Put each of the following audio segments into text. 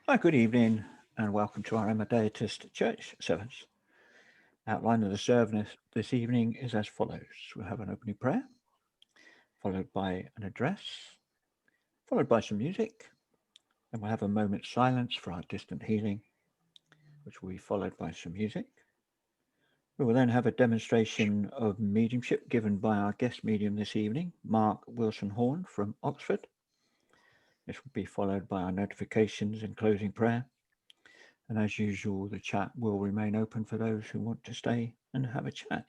Hi, good evening, and welcome to our Amadeitist Church Service. Outline of the service this evening is as follows. We'll have an opening prayer, followed by an address, followed by some music, then we'll have a moment's silence for our distant healing, which will be followed by some music. We will then have a demonstration of mediumship given by our guest medium this evening, Mark Wilson-Horne from Oxford. This will be followed by our notifications and closing prayer. And as usual, the chat will remain open for those who want to stay and have a chat.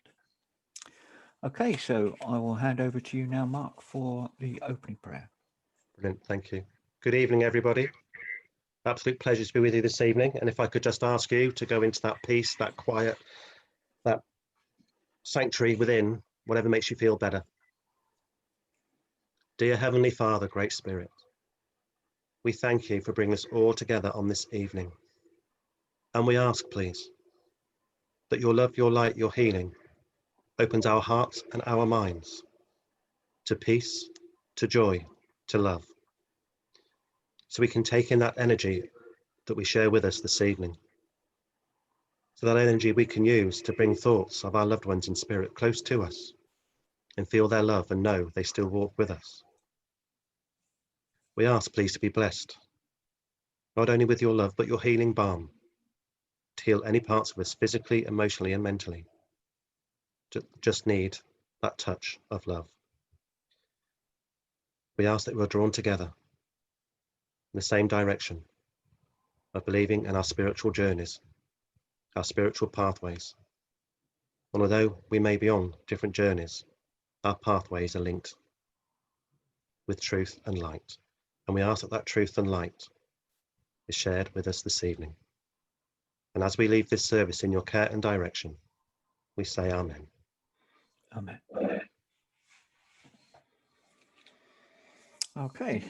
Okay, so I will hand over to you now, Mark, for the opening prayer. Brilliant, thank you. Good evening, everybody. Absolute pleasure to be with you this evening. And if I could just ask you to go into that peace, that quiet, that sanctuary within, whatever makes you feel better. Dear Heavenly Father, Great Spirit, we thank you for bringing us all together on this evening. And we ask, please, that your love, your light, your healing opens our hearts and our minds to peace, to joy, to love. So we can take in that energy that we share with us this evening. So that energy we can use to bring thoughts of our loved ones in spirit close to us and feel their love and know they still walk with us. We ask, please, to be blessed, not only with your love, but your healing balm, to heal any parts of us physically, emotionally, and mentally. Just need that touch of love. We ask that we're drawn together in the same direction of believing in our spiritual journeys, our spiritual pathways. And although we may be on different journeys, our pathways are linked with truth and light. And we ask that that truth and light is shared with us this evening. And as we leave this service in your care and direction, we say Amen. Amen. Okay,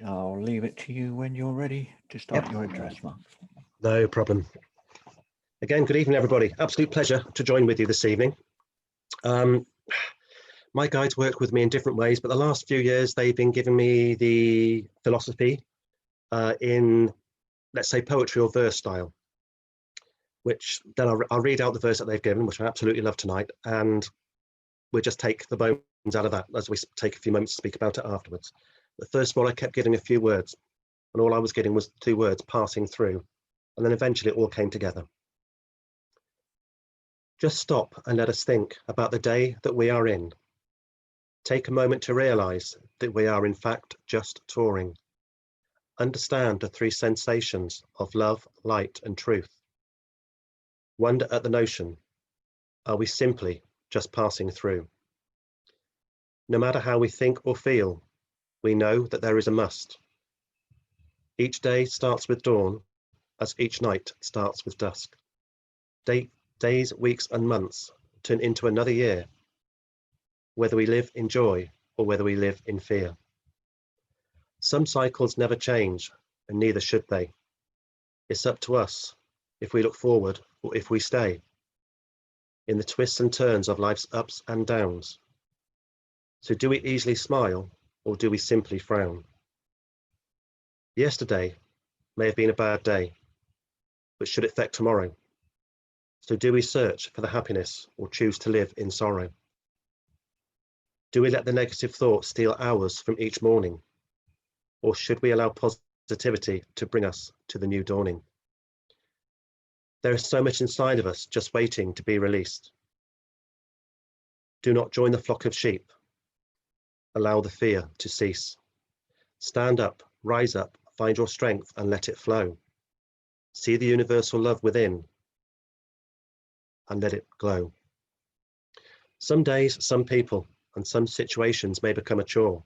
I'll leave it to you when you're ready to start your address, Mark. No problem. Again, good evening, everybody. Absolute pleasure to join with you this evening. My guides work with me in different ways, but the last few years they've been giving me the philosophy in, let's say, poetry or verse style, which then I'll read out the verse that they've given, which I absolutely love tonight, and we'll just take the bones out of that as we take a few moments to speak about it afterwards. But first of all, I kept getting a few words, and all I was getting was 2 words, passing through, and then eventually it all came together. Just stop and let us think about the day that we are in. Take a moment to realize that we are in fact just touring. Understand the 3 sensations of love, light, and truth. Wonder at the notion, are we simply just passing through? No matter how we think or feel, we know that there is a must. Each day starts with dawn, as each night starts with dusk. Days, weeks, and months turn into another year, whether we live in joy or whether we live in fear. Some cycles never change, and neither should they. It's up to us if we look forward or if we stay in the twists and turns of life's ups and downs. So do we easily smile or do we simply frown? Yesterday may have been a bad day, but should it affect tomorrow? So do we search for the happiness or choose to live in sorrow? Do we let the negative thoughts steal hours from each morning? Or should we allow positivity to bring us to the new dawning? There is so much inside of us just waiting to be released. Do not join the flock of sheep. Allow the fear to cease. Stand up, rise up, find your strength and let it flow. See the universal love within and let it glow. Some days, some people, and some situations may become a chore.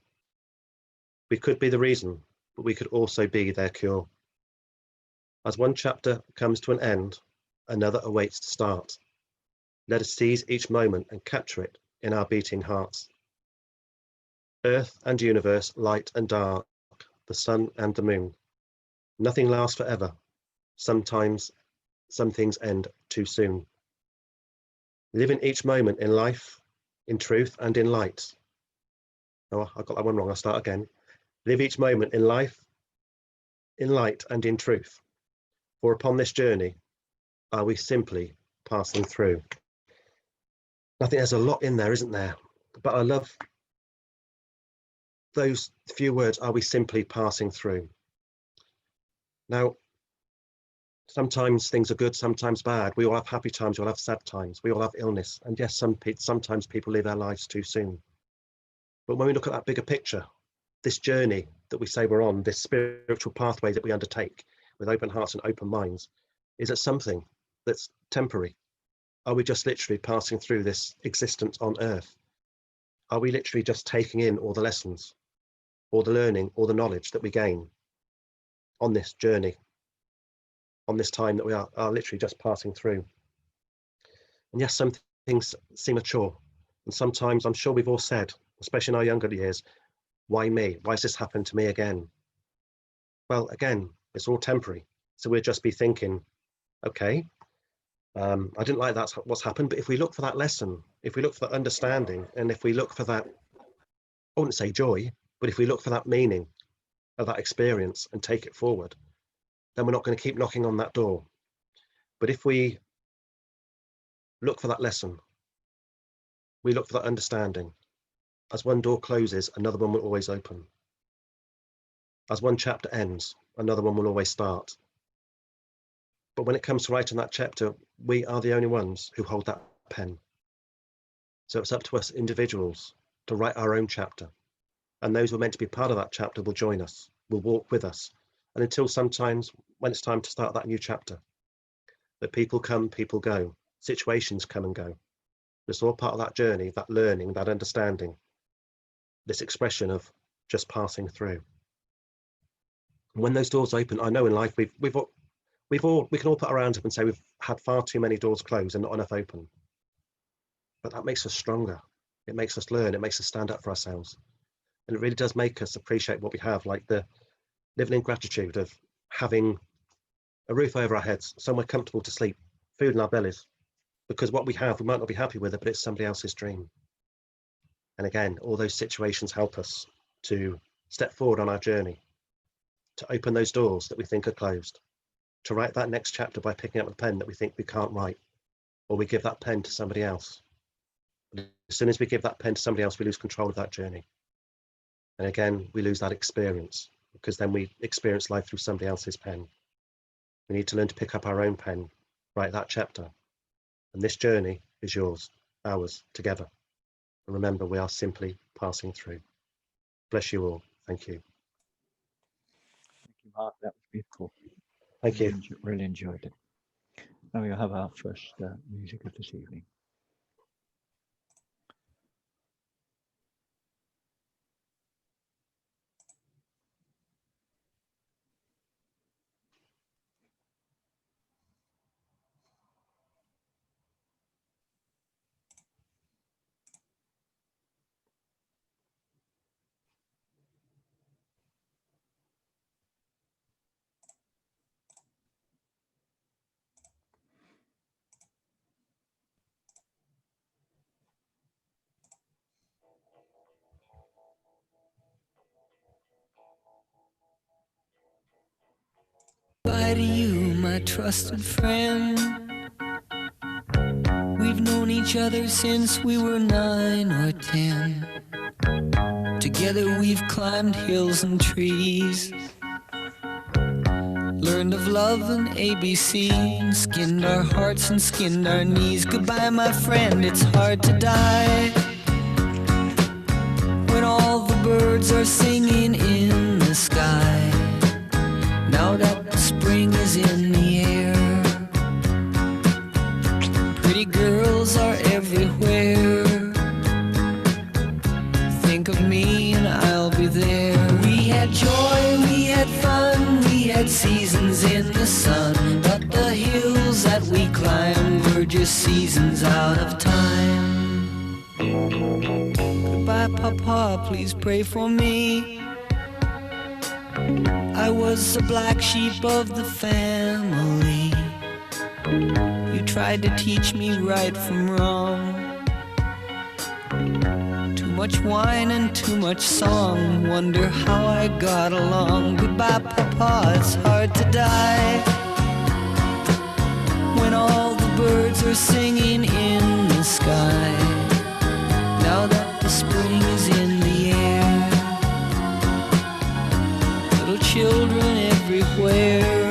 We could be the reason, but we could also be their cure. As one chapter comes to an end, another awaits to start. Let us seize each moment and capture it in our beating hearts. Earth and universe, light and dark, the sun and the moon. Nothing lasts forever. Sometimes some things end too soon. Live in each moment in life, in truth and in light. Oh, I got that one wrong, I'll start again. Live each moment in life, in light and in truth, for upon this journey are we simply passing through. I think there's a lot in there, isn't there? But I love those few words, are we simply passing through? Now, sometimes things are good, sometimes bad. We all have happy times, we all have sad times, we all have illness. And yes, sometimes people live their lives too soon. But when we look at that bigger picture, this journey that we say we're on, this spiritual pathway that we undertake with open hearts and open minds, is it something that's temporary? Are we just literally passing through this existence on earth? Are we literally just taking in all the lessons, all the learning, all the knowledge that we gain on this journey, on this time that we are literally just passing through? And yes, some things seem a chore. And sometimes I'm sure we've all said, especially in our younger years, why me? Why has this happened to me again? Well, again, it's all temporary. So we'll just be thinking, okay, I didn't like that's what's happened, but if we look for that lesson, if we look for that understanding, and if we look for that, I wouldn't say joy, but if we look for that meaning of that experience and take it forward, then we're not going to keep knocking on that door. But if we look for that lesson, we look for that understanding, as one door closes, another one will always open. As one chapter ends, another one will always start. But when it comes to writing that chapter, we are the only ones who hold that pen. So it's up to us individuals to write our own chapter. And those who are meant to be part of that chapter will join us, will walk with us. And until sometimes when it's time to start that new chapter, that people come, people go, situations come and go. It's all part of that journey, that learning, that understanding, this expression of just passing through. And when those doors open, I know in life we can all put our hands up and say we've had far too many doors closed and not enough open. But that makes us stronger. It makes us learn. It makes us stand up for ourselves. And it really does make us appreciate what we have, like the living in gratitude of having a roof over our heads, somewhere comfortable to sleep, food in our bellies. Because what we have, we might not be happy with it, but it's somebody else's dream. And again, all those situations help us to step forward on our journey, to open those doors that we think are closed, to write that next chapter by picking up a pen that we think we can't write, or we give that pen to somebody else. But as soon as we give that pen to somebody else, we lose control of that journey. And again, we lose that experience, because then we experience life through somebody else's pen. We need to learn to pick up our own pen, write that chapter. And this journey is yours, ours, together. And remember, we are simply passing through. Bless you all. Thank you. Thank you, Mark. That was beautiful. Thank you. Really enjoyed it. Now we'll have our first music of this evening. Bye to you, my trusted friend. We've known each other since we were 9 or 10. Together we've climbed hills and trees, learned of love and ABC, and skinned our hearts and skinned our knees. Goodbye, my friend, it's hard to die when all the birds are singing in the sky. Now that the spring is in the air, pretty girls are everywhere. Think of me and I'll be there. We had joy, we had fun, we had seasons in the sun, but the hills that we climbed were just seasons out of time. Goodbye, Papa, please pray for me. I was the black sheep of the family. You tried to teach me right from wrong. Too much wine and too much song. Wonder how I got along. Goodbye, Papa, it's hard to die when all the birds are singing in the sky. Now that the spring is in the air, little children everywhere.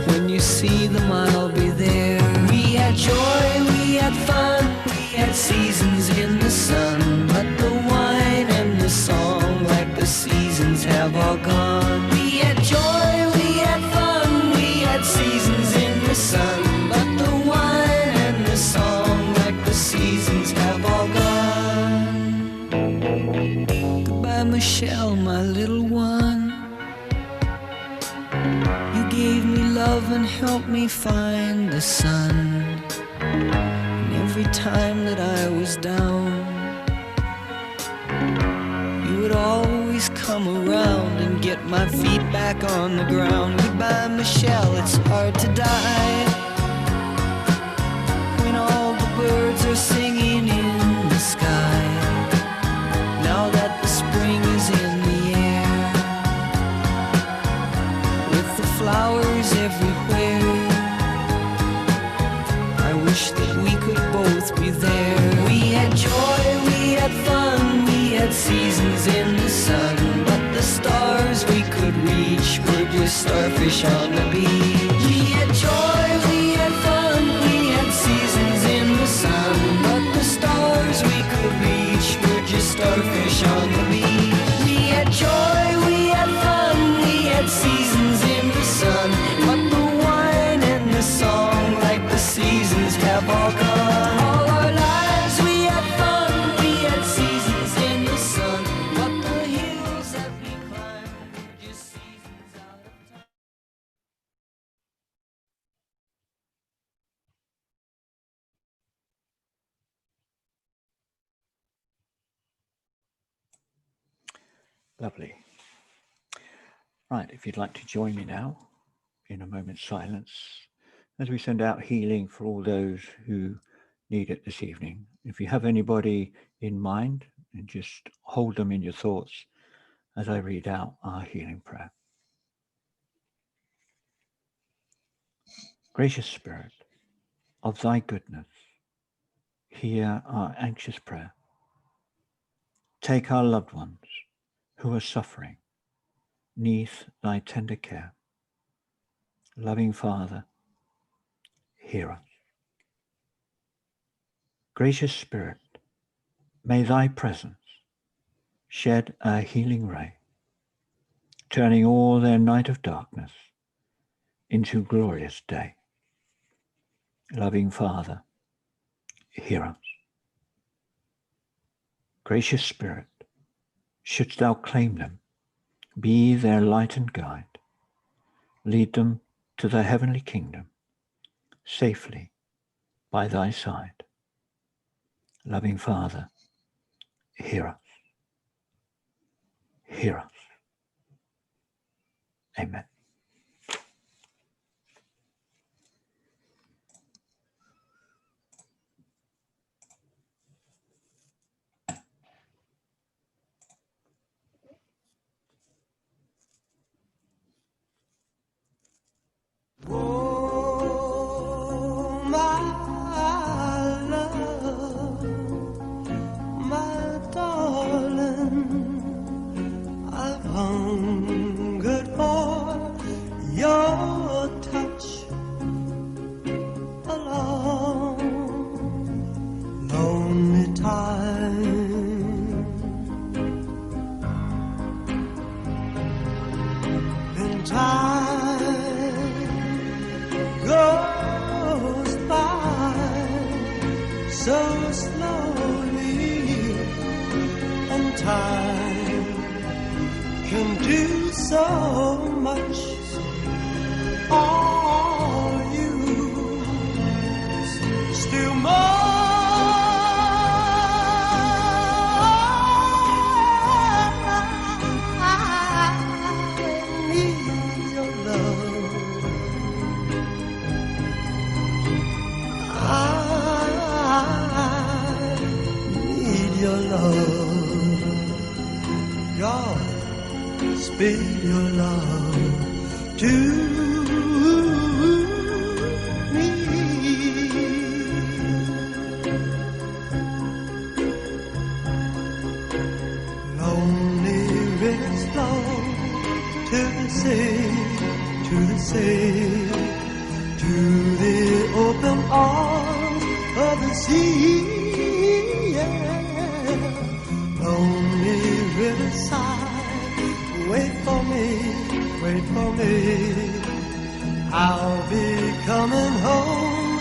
When you see them, I'll be there. We had joy, we had fun, we had seasons in the sun, but the wine and the song, like the seasons, have all gone. We had joy, we had fun, we had seasons in the sun, but the wine and the song, like the seasons, have all gone. Goodbye, Michelle, my little one. You gave me love and helped me find the sun. And every time that I was down, you would always come around and get my feet back on the ground. Goodbye, Michelle, it's hard to die when all the birds are singing in the sky. Now that the spring is in the air, with the flowers everywhere, I wish that we could both be there. We had joy, we had fun, we had seasons in the sun, but the stars we could reach were just starfish on the beach. We had joy, we had fun, we had seasons in the sun, but the stars we could reach were just starfish on the beach. We had joy, we had fun, we had seasons in the sun, but the wine and the song, like the seasons, have all gone. All our lives we had fun, we had seasons in the sun, but the hills that we climbed were just seasons out of time. Lovely. Right, if you'd like to join me now in a moment's silence as we send out healing for all those who need it this evening. If you have anybody in mind, and just hold them in your thoughts as I read out our healing prayer. Gracious Spirit, of thy goodness, hear our anxious prayer. Take our loved ones who are suffering, neath thy tender care. Loving Father, hear us. Gracious Spirit, may thy presence shed a healing ray, turning all their night of darkness into glorious day. Loving Father, hear us. Gracious Spirit, shouldst thou claim them, be their light and guide. Lead them to the heavenly kingdom, safely by thy side. Loving Father, hear us. Hear us. Amen. Oh, my love, my darling, I've hungered for your touch a long, lonely time. In time goes by so slowly, and time can do so much. All you still more. God, speak your love to me. Lonely rivers flow to the sea, to the sea, to the open arms of the sea. Yeah. Lonely riverside, wait for me, wait for me. I'll be coming home,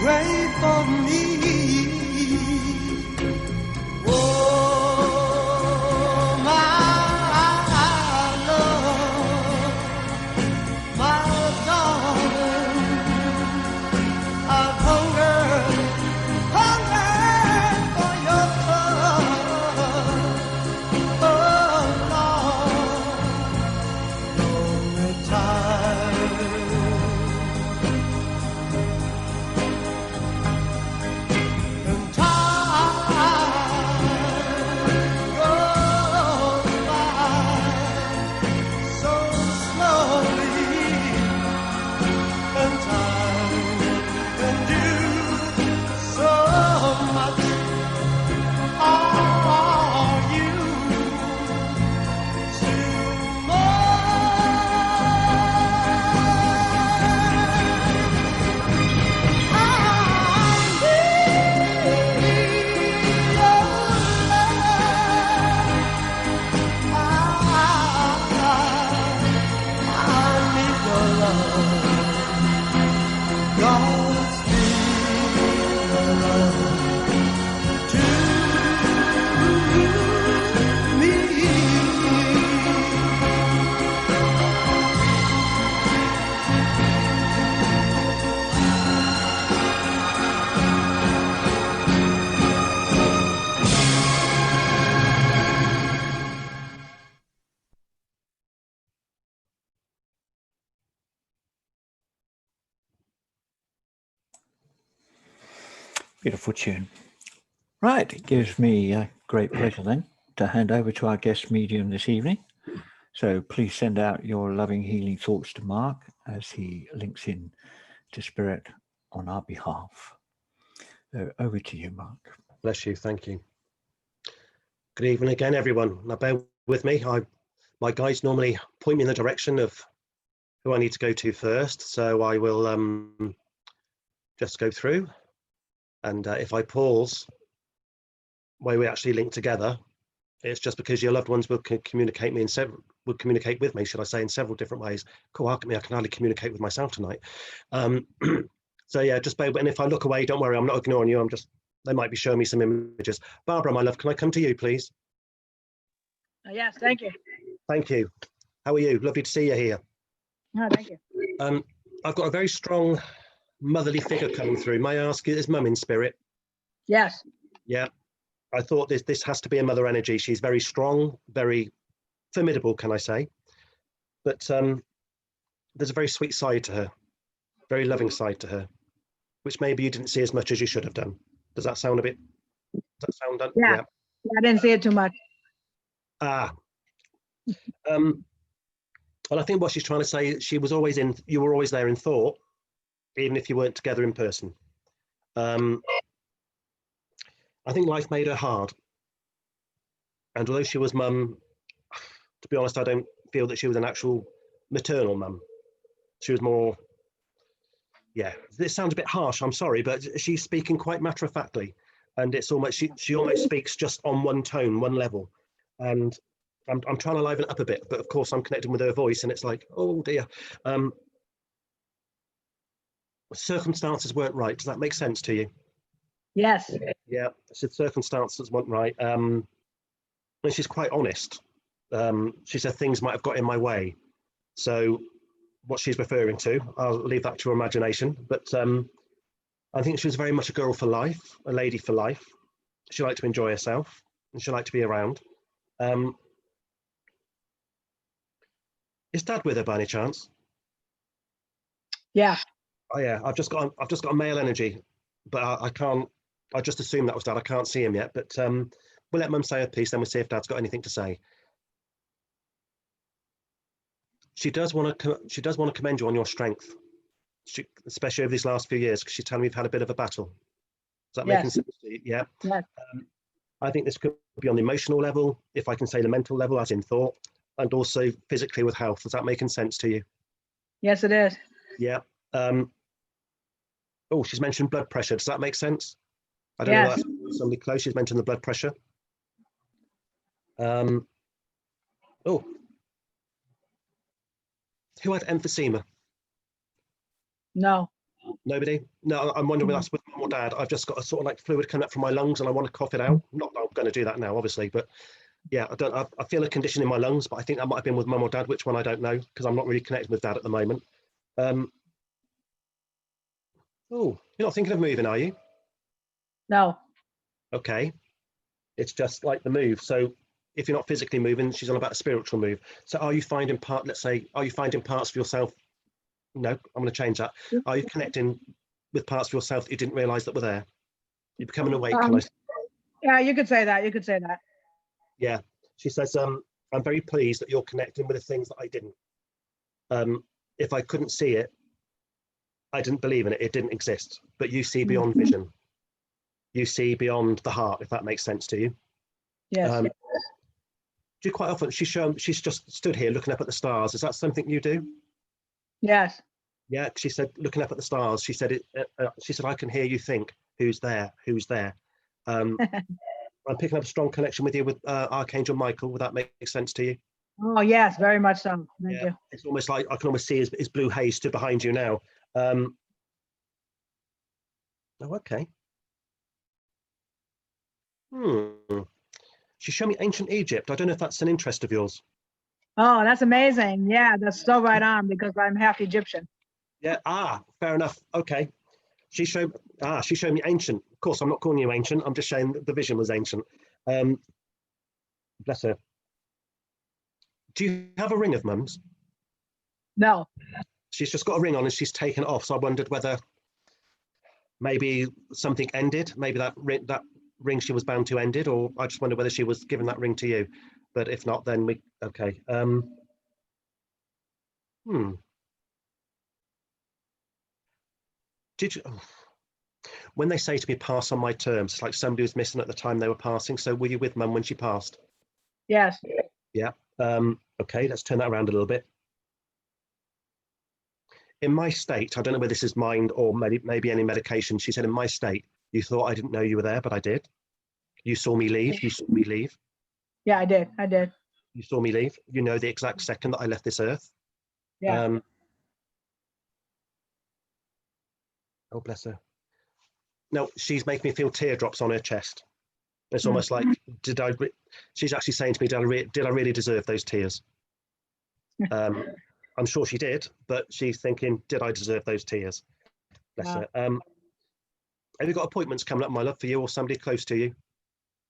wait for me. Oh, my love, my darling, I've hungered for your love. Oh, Lord, lonely time. And time goes by so slowly, and time can do so much. Are you still Beautiful tune. Right, it gives me great pleasure then to hand over to our guest medium this evening. So please send out your loving healing thoughts to Mark as he links in to Spirit on our behalf. So over to you, Mark. Bless you. Thank you. Good evening again, everyone. Now bear with me. My guides normally point me in the direction of who I need to go to first. So I will just go through. And if I pause where we actually link together, it's just because your loved ones will communicate with me, should I say, in several different ways. Cool, I can hardly communicate with myself tonight. So yeah, just bear. And if I look away, don't worry, I'm not ignoring you. They might be showing me some images. Barbara, my love, can I come to you, please? Yes, thank you. Thank you. How are you? Lovely to see you here. No, thank you. I've got a very strong motherly figure coming through. May I ask you, is Mum in spirit? Yes. Yeah. I thought this has to be a mother energy. She's very strong, very formidable, can I say? But there's a very sweet side to her, very loving side to her, which maybe you didn't see as much as you should have done. Does that sound done? Yeah. I didn't see it too much. Well, I think what she's trying to say, you were always there in thought, even if you weren't together in person. I think life made her hard. And although she was Mum, to be honest, I don't feel that she was an actual maternal mum. She was more, yeah, this sounds a bit harsh, I'm sorry, but she's speaking quite matter-of-factly. And it's almost, she almost speaks just on one tone, one level. And I'm trying to liven it up a bit, but of course I'm connecting with her voice and it's like, oh dear. Circumstances weren't right. Does that make sense to you? Yes. Yeah, so circumstances weren't right. And she's quite honest. She said things might have got in my way. So what she's referring to, I'll leave that to her imagination. But I think she was very much a girl for life, a lady for life. She liked to enjoy herself and she liked to be around. Is Dad with her by any chance? Yeah. Oh yeah, I've just got a male energy, but I can't. I just assume that was Dad. I can't see him yet, but we'll let Mum say her piece, then we'll see if Dad's got anything to say. She does want to commend you on your strength, especially over these last few years, because she's telling me you've had a bit of a battle. Is that making Yes. sense to you? Yeah. Yes. I think this could be on the emotional level, if I can say the mental level, as in thought, and also physically with health. Is that making sense to you? Yes, it is. Yeah. Oh, she's mentioned blood pressure. Does that make sense? I don't know. Yes. That's somebody close. She's mentioned the blood pressure. Oh, who had emphysema? No. Nobody? No, I'm wondering whether that's with mum or dad. I've just got a sort of like fluid coming up from my lungs and I want to cough it out. Not that I'm going to do that now, obviously, but yeah, I feel a condition in my lungs, but I think that might have been with mum or dad, which one I don't know, because I'm not really connected with dad at the moment. Oh, you're not thinking of moving, are you? No. Okay. It's just like the move. So if you're not physically moving, she's on about a spiritual move. So are you finding parts of yourself? No, I'm going to change that. Are you connecting with parts of yourself that you didn't realize that were there? You're becoming awake. Yeah, you could say that. You could say that. Yeah. She says, I'm very pleased that you're connecting with the things that I didn't. If I couldn't see it, I didn't believe in it. It didn't exist. But you see beyond vision. You see beyond the heart, if that makes sense to you. Yes. Do you quite often, she's just stood here looking up at the stars. Is that something you do? Yes. Yeah, she said, looking up at the stars, she said, I can hear you think, who's there? Who's there? I'm picking up a strong connection with you with Archangel Michael. Would that make sense to you? Oh, yes, very much so. Thank you. It's almost like I can almost see his blue haze stood behind you now. Oh, okay. She showed me ancient Egypt. I don't know if that's an interest of yours. Oh, that's amazing. Yeah, that's so right on because I'm half Egyptian. Yeah. Fair enough. Okay. She showed me ancient. Of course, I'm not calling you ancient. I'm just saying that the vision was ancient. Bless her. Do you have a ring of mum's? No. She's just got a ring on and she's taken it off. So I wondered whether maybe something ended. Maybe that ring she was bound to ended, or I just wonder whether she was giving that ring to you. But if not, then okay. Did you? When they say to me, pass on my terms, it's like somebody was missing at the time they were passing. So were you with mum when she passed? Yes. Yeah. Okay, let's turn that around a little bit. In my state, I don't know whether this is mind or maybe any medication. She said, in my state, you thought I didn't know you were there, but I did. You saw me leave. You saw me leave. Yeah, I did. I did. You saw me leave. You know the exact second that I left this earth. Yeah. Oh, bless her. No, she's making me feel teardrops on her chest. It's almost like, she's actually saying to me, did I really deserve those tears? I'm sure she did, but she's thinking, did I deserve those tears? Bless her. Have you got appointments coming up, my love, for you or somebody close to you?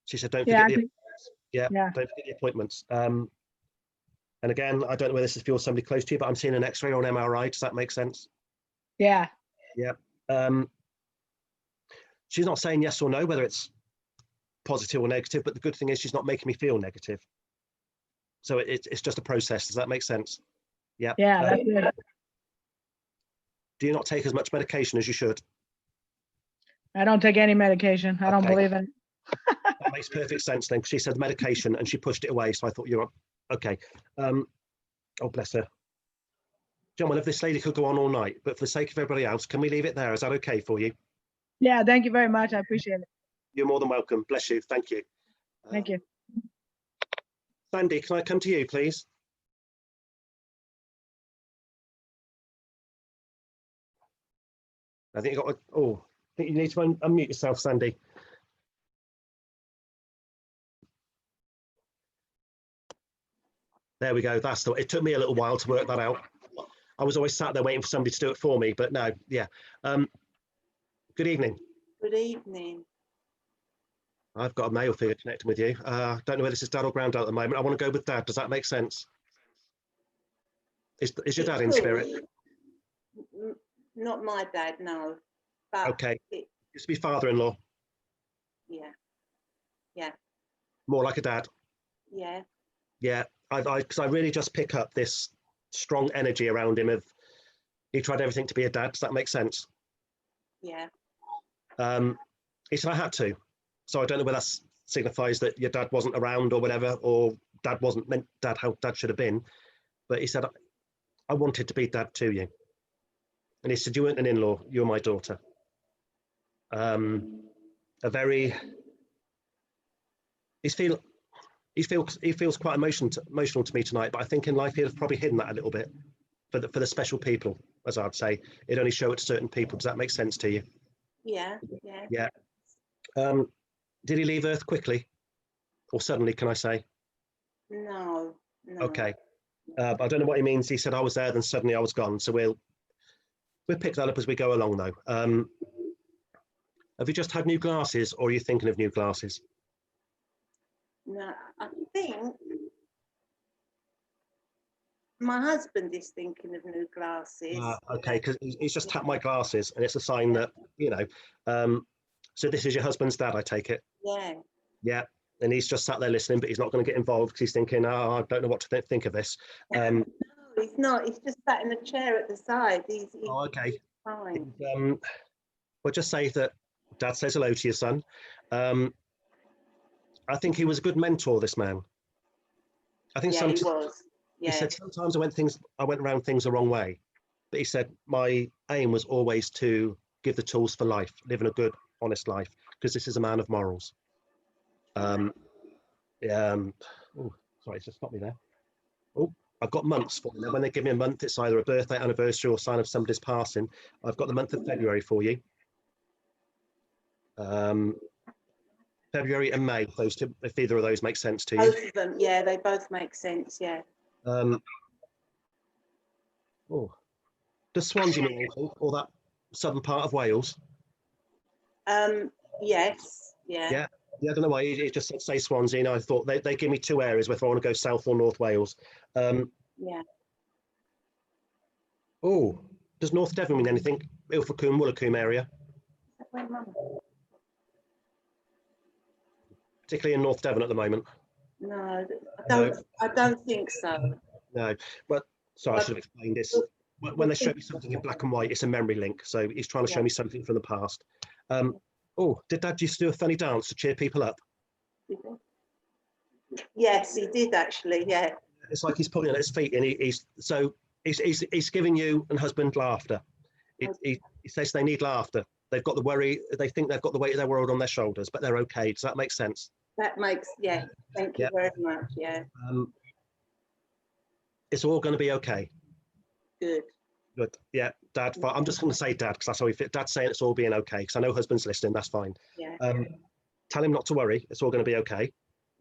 She said, don't forget the appointments. Yeah, don't forget the appointments. And again, I don't know whether this is for somebody close to you, but I'm seeing an X-ray or an MRI. Does that make sense? Yeah. Yeah. She's not saying yes or no, whether it's positive or negative, but the good thing is she's not making me feel negative. So it's just a process. Does that make sense? Yeah. Yeah, that's good. Do you not take as much medication as you should? I don't take any medication. I don't believe in it. That makes perfect sense then. She said medication and she pushed it away. So I thought you're okay. Oh, bless her. John, well, if this lady could go on all night, but for the sake of everybody else, can we leave it there? Is that okay for you? Yeah, thank you very much. I appreciate it. You're more than welcome. Bless you. Thank you. Thank you. Sandy, can I come to you, please? I think I think you need to unmute yourself, Sandy. There we go. It took me a little while to work that out. I was always sat there waiting for somebody to do it for me, but no, yeah. Good evening. Good evening. I've got a male figure connecting with you. Don't know whether this is dad or granddad at the moment. I want to go with dad. Does that make sense? Is your dad in spirit? Not my dad, no. But okay. It's be father-in-law. Yeah. Yeah. More like a dad. Yeah. Yeah. Because I really just pick up this strong energy around him of he tried everything to be a dad. Does that make sense? Yeah. He said, I had to. So I don't know whether that signifies that your dad wasn't around or whatever, or dad wasn't meant dad how dad should have been. But he said, I wanted to be dad to you. And he said, you weren't an in-law, you're my daughter. He feels quite emotional to me tonight, but I think in life he'd have probably hidden that a little bit for the special people, as I'd say. It'd only show it to certain people. Does that make sense to you? Yeah. Yeah. Did he leave Earth quickly or suddenly, can I say? No. Okay. I don't know what he means. He said I was there, then suddenly I was gone. So we'll pick that up as we go along, though. Have you just had new glasses, or are you thinking of new glasses? No, I think my husband is thinking of new glasses. Okay, because he's just tapped my glasses, and it's a sign that, you know. So this is your husband's dad, I take it? Yeah. Yeah, and he's just sat there listening, but he's not going to get involved because he's thinking, oh, I don't know what to think of this. No, he's not. He's just sat in a chair at the side. He's okay. fine. We'll just say that Dad says hello to your son. I think he was a good mentor, this man. I think he was. Yeah. He said sometimes I went around things the wrong way, but he said my aim was always to give the tools for life, living a good, honest life, because this is a man of morals. Oh, sorry, just stop me there. Oh, I've got months for you. When they give me a month, it's either a birthday, anniversary, or sign of somebody's passing. I've got the month of February for you. February and May, those two, if either of those make sense to you. Both of them, yeah, they both make sense, yeah. Does Swansea mean anything, or that southern part of Wales? Yes, yeah. Yeah, I don't know why he just said say Swansea, and I thought they give me two areas whether I want to go South or North Wales. Yeah. Oh, does North Devon mean anything? Ilfracombe, Woolacombe area? Where Mum? Particularly in North Devon at the moment. No, I don't think so. No, but sorry, I should have explained this. When they show me something in black and white, it's a memory link. So he's trying to show me something from the past. Did Dad used to do a funny dance to cheer people up? Yes, he did actually. Yeah. It's like he's pulling on his feet, and he's giving you and husband laughter. He says they need laughter. They've got the worry. They think they've got the weight of their world on their shoulders, but they're okay. Does that make sense? That makes, yeah. Thank you very much. Yeah. It's all going to be okay. Good. Good. Yeah, Dad. I'm just going to say Dad because that's how he fit. Dad's saying it's all being okay because I know husband's listening. That's fine. Yeah. Tell him not to worry. It's all going to be okay.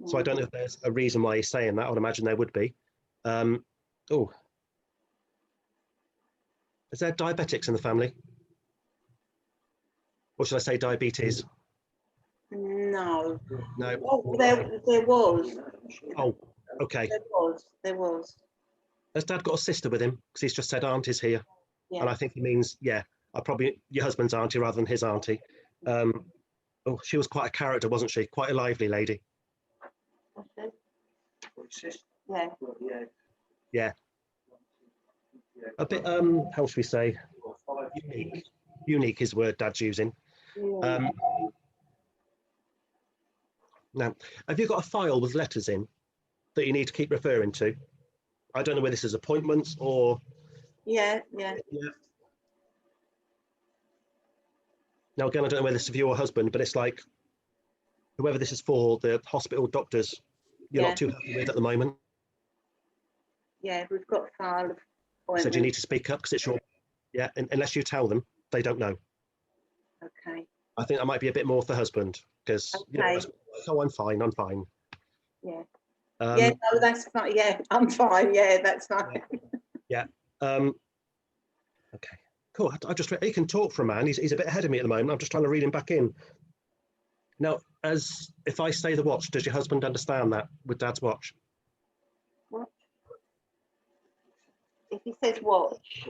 So I don't know if there's a reason why he's saying that. I would imagine there would be. Is there diabetics in the family? Or should I say diabetes? No. No. Oh, there was. Oh, okay. There was. Has Dad got a sister with him? Because he's just said auntie's here. Yeah. And I think he means, probably your husband's auntie rather than his auntie. She was quite a character, wasn't she? Quite a lively lady. Yeah. Yeah. A bit, how should we say? Unique. Unique is the word Dad's using. Yeah. Now, have you got a file with letters in that you need to keep referring to? I don't know whether this is appointments or... Yeah. Now, again, I don't know whether this is for your husband, but it's like, whoever this is for, the hospital doctors, you're not too happy with at the moment. Yeah, we've got a file of appointments. So do you need to speak up because it's your... Yeah, unless you tell them, they don't know. Okay. I think that might be a bit more for husband because, I'm fine. Yeah. No, that's fine. Yeah, I'm fine. Yeah, that's fine. Yeah. Okay. Cool. I just he can talk for a man. He's a bit ahead of me at the moment. I'm just trying to read him back in. Now, if I say the watch, does your husband understand that with Dad's watch? What? If he says watch.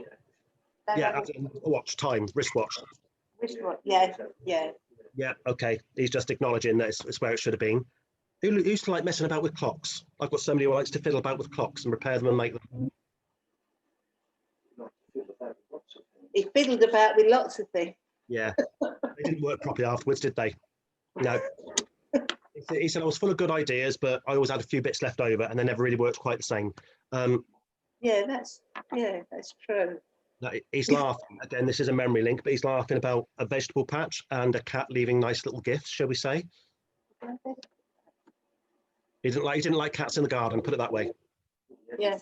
Yeah, watch time, wristwatch. Wristwatch. Yeah. Yeah. Okay. He's just acknowledging that it's where it should have been. Who used to like messing about with clocks? I've got somebody who likes to fiddle about with clocks and repair them and make them. he fiddled about with lots of things. Yeah, they didn't work properly afterwards, did they? No. He said I was full of good ideas, but I always had a few bits left over, and they never really worked quite the same. Yeah, that's true. He's laughing again. This is a memory link, but he's laughing about a vegetable patch and a cat leaving nice little gifts, shall we say? He didn't like cats in the garden. Put it that way. Yeah.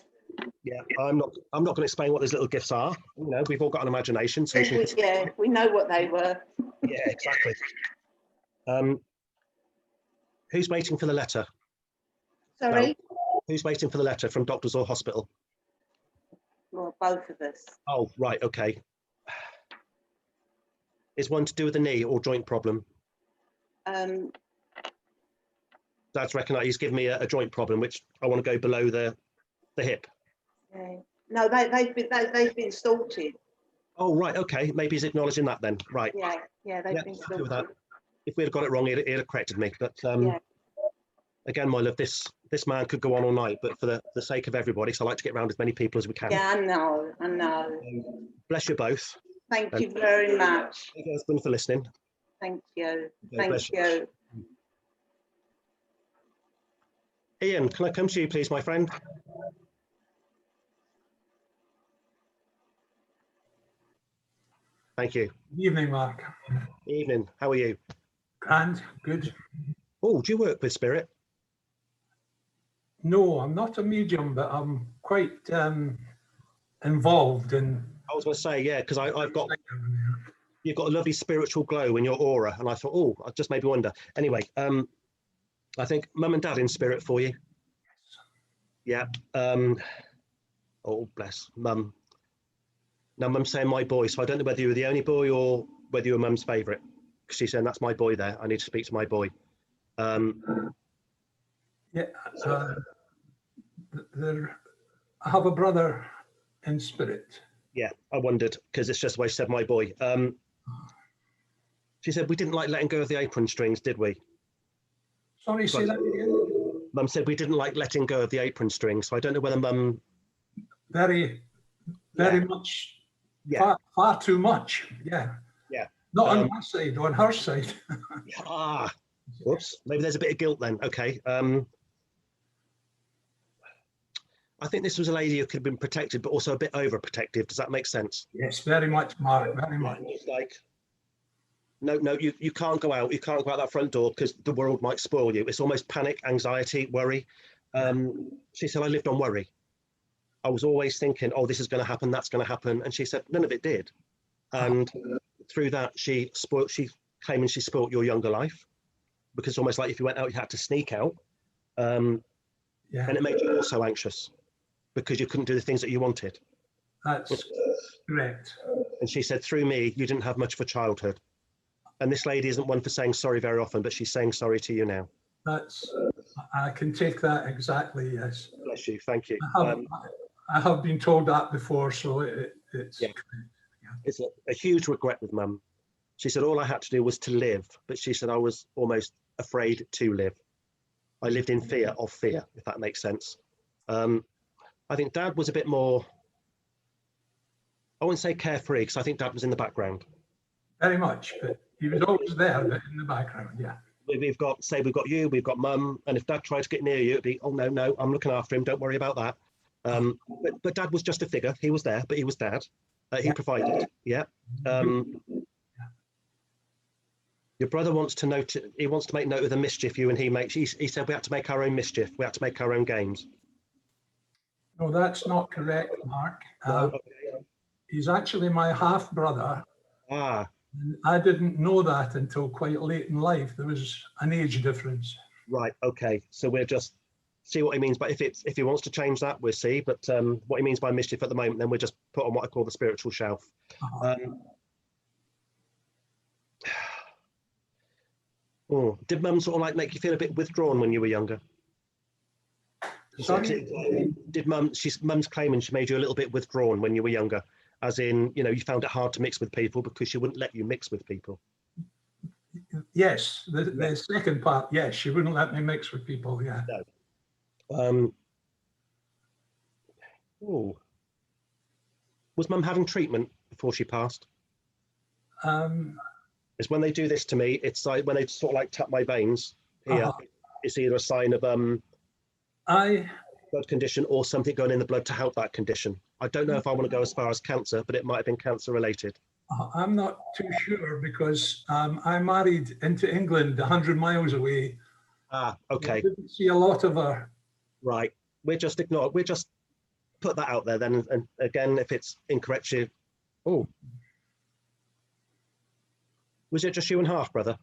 Yeah, I'm not going to explain what those little gifts are. You know, we've all got an imagination. So Yeah, we know what they were. Yeah, exactly. Who's waiting for the letter? Sorry? No. Who's waiting for the letter from doctors or hospital? Well, both of us. Oh, right, okay. Is one to do with the knee or joint problem? Dad's reckoned he's given me a joint problem, which I want to go below the hip. Yeah. No, they've been sorted. Oh, right, okay. Maybe he's acknowledging that then. Right. Yeah, they've been happy with sorted. that. If we'd have got it wrong, he'd have corrected me. But again, my love, this man could go on all night, but for the sake of everybody, so I like to get around as many people as we can. Yeah, I know. Bless you both. Thank you very much. Thank you, husband, for listening. Thank you. Okay, Thank you. Ian, can I come to you, please, my friend? Thank you. Good evening, Mark. Evening. How are you? Grand, good. Oh, do you work with spirit? No, I'm not a medium, but I'm quite involved in. I was going to say, yeah, because you've got a lovely spiritual glow in your aura, and I thought, oh, I just made me wonder. Anyway, I think mum and dad in spirit for you. Yeah. Oh, bless mum. Now, mum's saying my boy, so I don't know whether you were the only boy or whether you were mum's favourite. Because she's saying that's my boy there. I need to speak to my boy. Yeah. I have a brother in spirit. Yeah, I wondered, because it's just the way she said my boy. She said we didn't like letting go of the apron strings, did we? Sorry, say that again. Mum said we didn't like letting go of the apron strings, so I don't know whether mum... Very much, far too much, yeah. Yeah. Not on my side, on her side. Whoops, maybe there's a bit of guilt then. Okay. I think this was a lady who could have been protected, but also a bit overprotective. Does that make sense? Yes, very much, Mark, very much. It's like, no, you can't go out. You can't go out that front door because the world might spoil you. It's almost panic, anxiety, worry. She said, I lived on worry. I was always thinking, oh, this is going to happen, that's going to happen. And she said, none of it did. And through that, she claiming she spoilt your younger life, because it's almost like if you went out, you had to sneak out. And it made you also anxious because you couldn't do the things that you wanted. That's correct. And she said, through me, you didn't have much of a childhood. And this lady isn't one for saying sorry very often, but she's saying sorry to you now. I can take that exactly, yes. Bless you, thank you. I have been told that before, so it's... Yeah. It's a huge regret with mum. She said all I had to do was to live, but she said I was almost afraid to live. I lived in fear of fear, if that makes sense. I think dad was a bit more, I wouldn't say carefree, because I think dad was in the background. Very much, but he was always there in the background, yeah. We've got you, we've got mum, and if dad tried to get near you, it'd be, oh no, I'm looking after him, don't worry about that. But dad was just a figure. He was there, but he was dad. He provided, yeah. Your brother wants to make note of the mischief you and he makes. He said we had to make our own mischief. We had to make our own games. No, that's not correct, Mark. He's actually my half brother. And I didn't know that until quite late in life. There was an age difference. Right. Okay. So we'll just see what he means. But if he wants to change that, we'll see. But what he means by mischief at the moment, then we'll just put on what I call the spiritual shelf. Did mum sort of like make you feel a bit withdrawn when you were younger? Sorry? Did mum's claiming she made you a little bit withdrawn when you were younger, as in, you found it hard to mix with people because she wouldn't let you mix with people? Yes, the second part, yes, she wouldn't let me mix with people, yeah. No. Was mum having treatment before she passed? Um, Is when they do this to me, it's like when they sort of like tap my veins here, it's either a sign of blood condition or something going in the blood to help that condition. I don't know if I want to go as far as cancer, but it might have been cancer related. I'm not too sure because I married into England 100 miles away. Ah, okay. I didn't see a lot of her. Right. We're just put that out there then. And again, if it's incorrect, oh. Was it just you and half brother?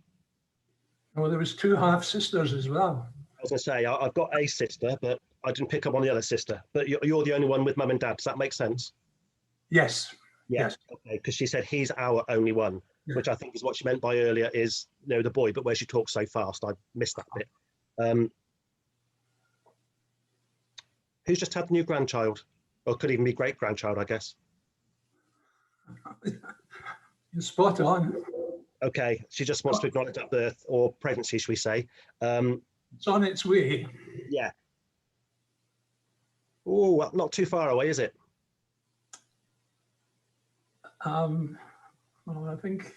Oh, there was 2 half sisters as well. I was going to say, I've got a sister, but I didn't pick up on the other sister. But you're the only one with mum and dad. Does that make sense? Yes. Yes. Okay. Because she said he's our only one, which I think is what she meant by earlier is, the boy, but where she talks so fast, I missed that bit. Who's just had a new grandchild? Or could even be great-grandchild, I guess. You're spot on. Okay. She just wants to acknowledge that birth or pregnancy, should we say. It's on its way. Yeah. Oh, not too far away, is it? Well, I think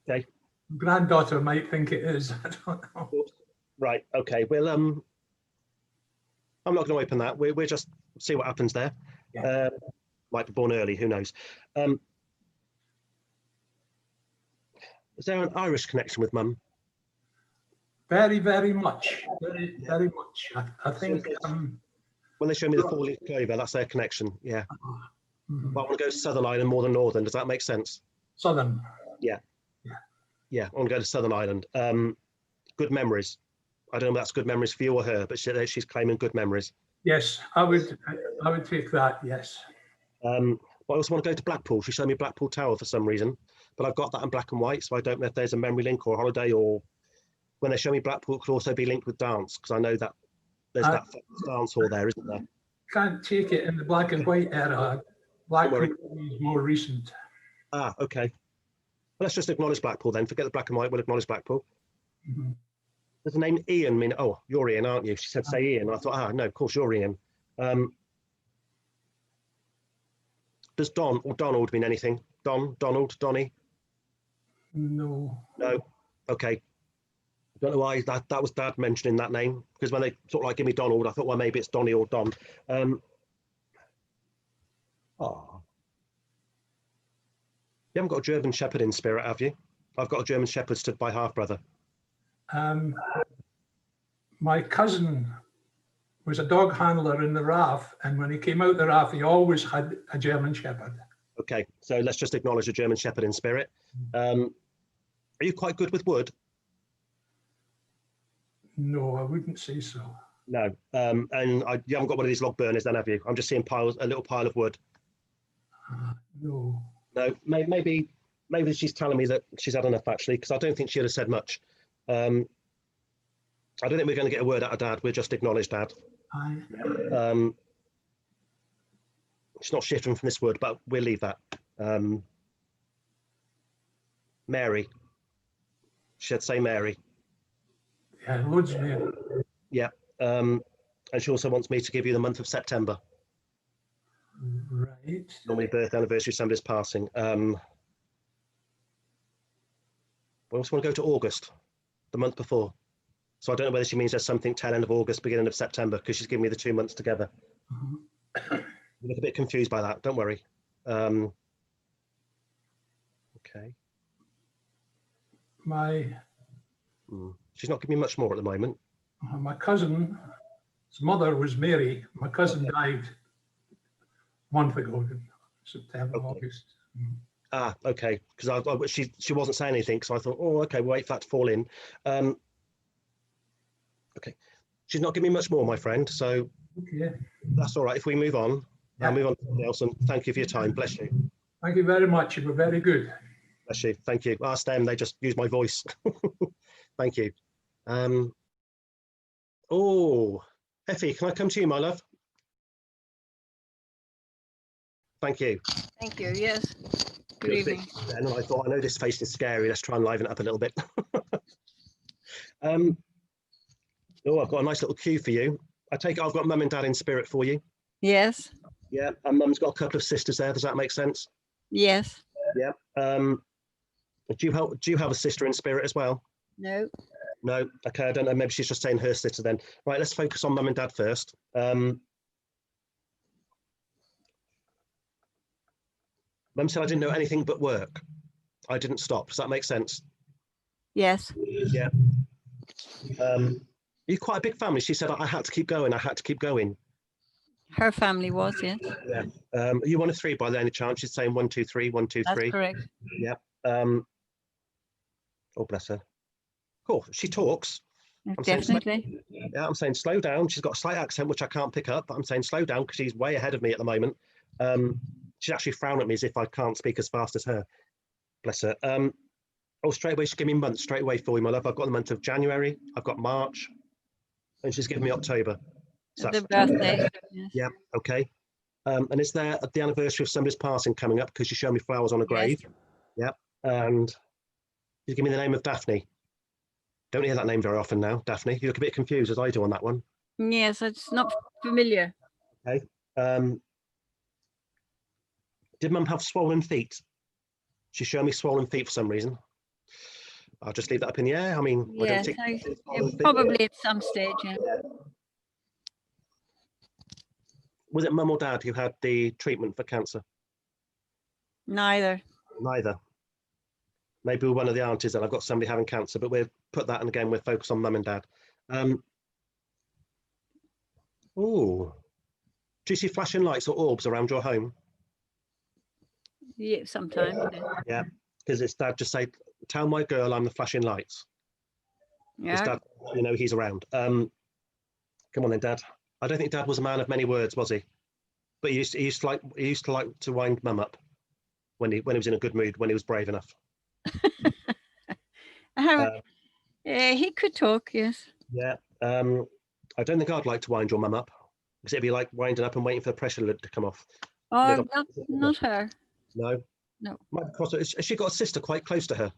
okay. Granddaughter might think it is. I don't know. Right. Okay. Well, I'm not going to open that. We'll just see what happens there. Yeah. Might be born early. Who knows? Is there an Irish connection with mum? Very, very much. Very, very much. I think. When they show me the 4-leaf clover, that's their connection. Yeah. But I want to go to Southern Ireland more than Northern. Does that make sense? Southern. Yeah. Yeah. I want to go to Southern Ireland. Good memories. I don't know if that's good memories for you or her, but she's claiming good memories. Yes, I would take that. Yes. But I also want to go to Blackpool. She showed me Blackpool Tower for some reason, but I've got that in black and white, so I don't know if there's a memory link or a holiday, or when they show me Blackpool, it could also be linked with dance, because I know that there's that dance hall there, isn't there? Can't take it in the black and white era. Blackpool is more recent. Ah, okay. Well, let's just acknowledge Blackpool then. Forget the black and white. We'll acknowledge Blackpool. Does the name Ian mean? Oh, you're Ian, aren't you? She said, say Ian. I thought, no, of course you're Ian. Does Don or Donald mean anything? Donald, Donny? No. No. Okay. I don't know why that was Dad mentioning that name, because when they sort of like give me Donald, I thought, well, maybe it's Donny or Don. You haven't got a German Shepherd in spirit, have you? I've got a German Shepherd stood by half brother. My cousin was a dog handler in the RAF, and when he came out the RAF, he always had a German Shepherd. Okay, so let's just acknowledge a German Shepherd in spirit. Are you quite good with wood? No, I wouldn't say so. No, and you haven't got one of these log burners then, have you? I'm just seeing a little pile of wood. No. No, maybe she's telling me that she's had enough, actually, because I don't think she'd have said much. I don't think we're going to get a word out of Dad. We'll just acknowledge Dad. She's not shifting from this word, but we'll leave that. Mary. She said, say Mary. Yeah, loads of Mary. Yeah. And she also wants me to give you the month of September. Right. Normally birth anniversary, somebody's passing. We also want to go to August, the month before. So I don't know whether she means there's something tail end of August, beginning of September, because she's giving me the 2 months together. You look a bit confused by that, don't worry. Okay. She's not giving me much more at the moment. My cousin's mother was Mary. My cousin died a month ago, in September, August. Ah, okay, because she wasn't saying anything, so I thought, oh, okay, we'll wait for that to fall in. Okay, she's not giving me much more, my friend, so that's all right. If we move on, I'll move on to something else, and thank you for your time. Bless you. Thank you very much. You were very good. Bless you. Thank you. Ask them, they just use my voice. Thank you. Oh, Effie, can I come to you, my love? Thank you. Thank you. Yes. Good evening. And I thought, I know this face is scary. Let's try and liven it up a little bit. Oh, I've got a nice little cue for you. I take it I've got Mum and Dad in spirit for you. Yes. Yeah, and Mum's got a couple of sisters there. Does that make sense? Yes. Yeah. Do you have a sister in spirit as well? No. No. Okay, I don't know. Maybe she's just saying her sister then. Right, let's focus on mum and dad first. Mum said I didn't know anything but work. I didn't stop. Does that make sense? Yes. Yeah. You're quite a big family. She said I had to keep going. I had to keep going. Her family was, yes. Yeah. Are you one of three by any chance? She's saying 1, 2, 3, 1, 2, 3. That's correct. Yeah. Oh, bless her. Cool. She talks. Definitely. I'm saying slow down. She's got a slight accent, which I can't pick up, but I'm saying slow down because she's way ahead of me at the moment. She's actually frowning at me as if I can't speak as fast as her. Bless her. Oh, straight away, she's giving me months straight away for you, my love. I've got the month of January, I've got March, and she's giving me October. So The birthday. Yes. Yeah, okay. And is there at the anniversary of somebody's passing coming up because you showed me flowers on a grave? Yes. Yeah. And you give me the name of Daphne. Don't hear that name very often now, Daphne. You look a bit confused as I do on that one. Yes, it's not familiar. Okay. Did Mum have swollen feet? She showed me swollen feet for some reason. I'll just leave that up in the air. I mean, I don't Yes, think probably at some stage. Yeah. Was it Mum or Dad who had the treatment for cancer? Neither. Neither. Maybe we're one of the aunties and I've got somebody having cancer, but we'll put that, and again, we'll focus on Mum and Dad. Oh, do you see flashing lights or orbs around your home? Yeah, sometimes. Yeah, because it's Dad just say, tell my girl I'm the flashing lights. Yeah. Dad, you know, he's around. Come on then, Dad. I don't think Dad was a man of many words, was he? But he used to like to wind Mum up when he was in a good mood, when he was brave enough. He could talk, yes. Yeah. I don't think I'd like to wind your Mum up, because it'd be like winding up and waiting for the pressure lid to come off. Oh, not her. No. No. Has she got a sister quite close to her?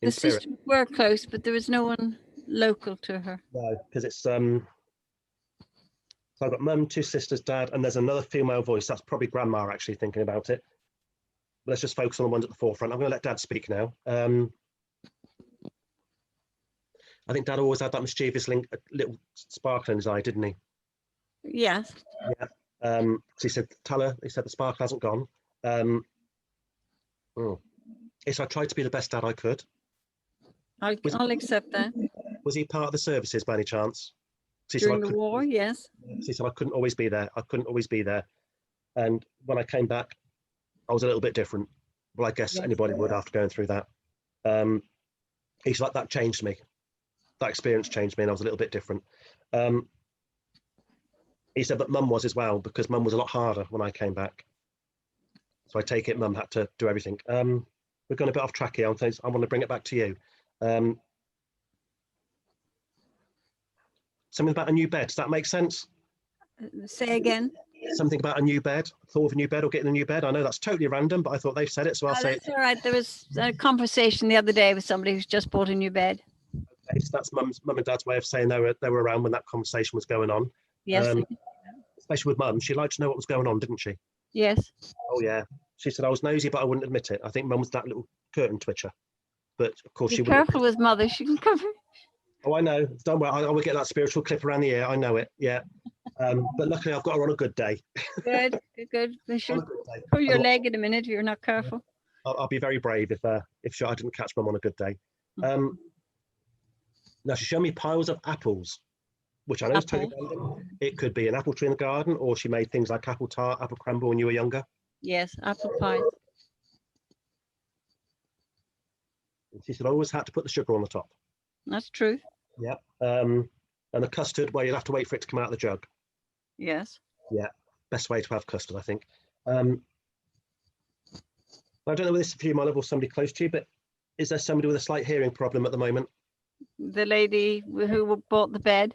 The sisters were close, but there was no one local to her. No, because it's so I've got Mum, 2 sisters, Dad, and there's another female voice. That's probably Grandma actually thinking about it. But let's just focus on the ones at the forefront. I'm going to let Dad speak now. I think Dad always had that mischievous little sparkle in his eye, didn't he? Yes. Yeah. He said, tell her, he said the sparkle hasn't gone. Yes, I tried to be the best dad I could. I'll accept that. Was he part of the services by any chance? During the war, yes. He said I couldn't always be there. I couldn't always be there. And when I came back, I was a little bit different. Well, I guess anybody would after going through that. He's like, that changed me. That experience changed me, and I was a little bit different. He said that Mum was as well, because Mum was a lot harder when I came back. So I take it Mum had to do everything. We're going a bit off track here. I want to bring it back to you. Something about a new bed. Does that make sense? Say again. Something about a new bed. Thought of a new bed or getting a new bed. I know that's totally random, but I thought they've said it, so I'll say it. That's all right. There was a conversation the other day with somebody who's just bought a new bed. Okay, so that's Mum and Dad's way of saying they were around when that conversation was going on. Yes. Especially with Mum, she liked to know what was going on, didn't she? Yes. Oh yeah. She said I was nosy, but I wouldn't admit it. I think Mum was that little curtain twitcher, but of course Be she wouldn't. careful with Mother. She can cover. Oh, I know. Don't worry. I will get that spiritual clip around the ear. I know it. Yeah. But luckily, I've got her on a good day. Good. Good. They should pull your leg in a minute if you're not careful. I'll be very brave if I didn't catch Mum on a good day. Now she showed me piles of apples, which I know is totally random. It could be an apple tree in the garden, or she made things like apple tart, apple crumble when you were younger. Yes, apple pie. She said I always had to put the sugar on the top. That's true. Yeah. And the custard, well, you'll have to wait for it to come out of the jug. Yes. Yeah. Best way to have custard, I think. I don't know whether this is for you, my love, or somebody close to you, but is there somebody with a slight hearing problem at the moment? The lady who bought the bed.